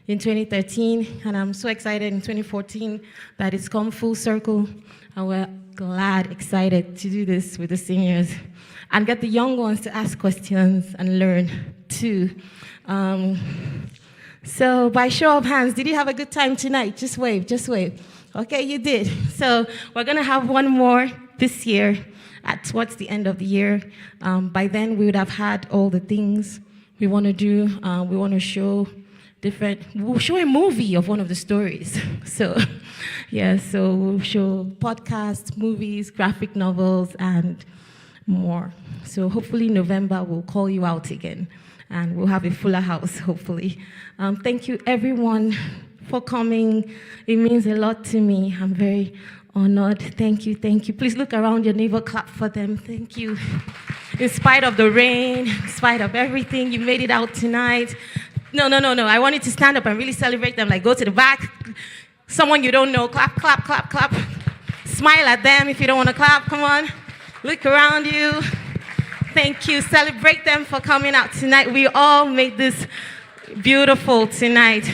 in 2013, and I'm so excited in 2014 that it's come full circle, and we're excited to do this with the seniors and get the young ones to ask questions and learn too. So by show of hands, did you have a good time tonight? Just wave, just wave. Okay, you did. So we're gonna have one more this year towards the end of the year. By then, we would have had all the things we wanna do. We wanna show we'll show a movie of one of the stories. So, yeah, so we'll show podcasts, movies, graphic novels, and more. So hopefully November we'll call you out again, and we'll have a fuller house, hopefully. Thank you, everyone, for coming. It means a lot to me. I'm very honored. Thank you, thank you. Please look around your neighbor, clap for them. Thank you. In spite of the rain, in spite of everything, you made it out tonight. No. I want you to stand up and really celebrate them. Like, go to the back. Someone you don't know, clap, clap, clap, clap. Smile at them if you don't want to clap. Come on. Look around you. Thank you. Celebrate them for coming out tonight. We all made this beautiful tonight.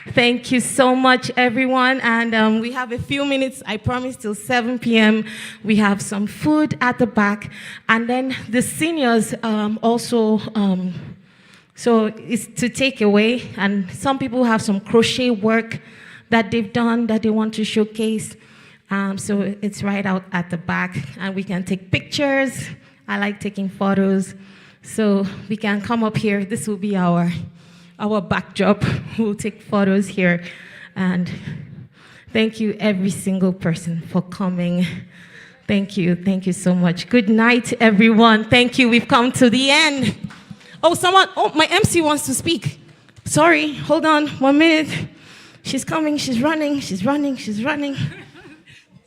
Thank you so much, everyone. And we have a few minutes, I promise, till 7 p.m. We have some food at the back. And then the seniors also, so it's to take away. And some people have some crochet work that they've done that they want to showcase. So it's right out at the back. And we can take pictures. I like taking photos. So we can come up here. This will be our backdrop. We'll take photos here. And thank you, every single person, for coming. Thank you so much. Good night, everyone. Thank you. We've come to the end. My MC wants to speak. Sorry, hold on 1 minute. She's coming, she's running.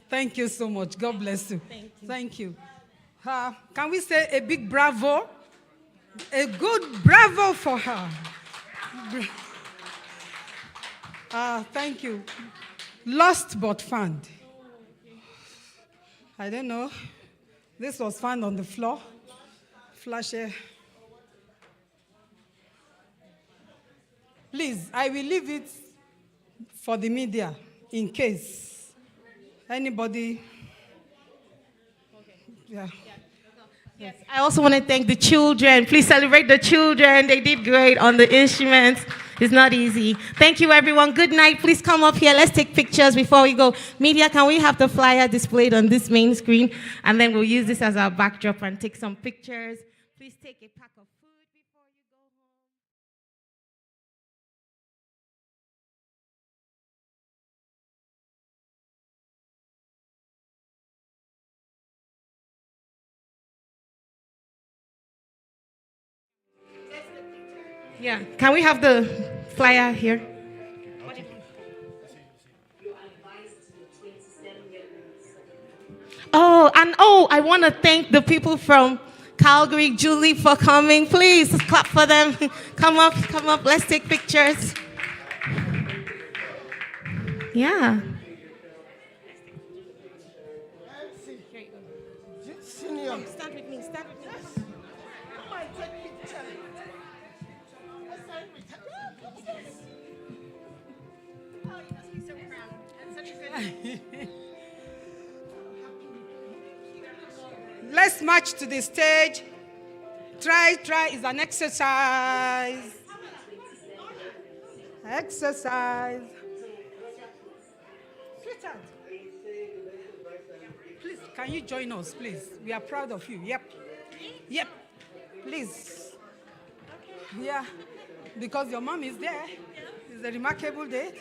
Thank you so much. God bless you. Thank you. Can we say a big bravo? A good bravo for her. Thank you. Lost but found. I don't know. This was found on the floor. Flash it. Please, I will leave it for the media in case anybody. Yeah. Yes, I also want to thank the children. Please celebrate the children. They did great on the instruments. It's not easy. Thank you, everyone. Good night. Please come up here. Let's take pictures before we go. Media, can we have the flyer displayed on this main screen? And then we'll use this as our backdrop and take some pictures. Please take a pack of food. Yeah, can we have the flyer here? I want to thank the people from Calgary, Julie, for coming. Please clap for them. Come up, let's take pictures. Yeah. Stand with me. Let's march to the stage. Try is an exercise. start. Please, can you join us, please? We are proud of you. Yep. Yep. Please. Yeah. Because your mom is there. It's a remarkable day.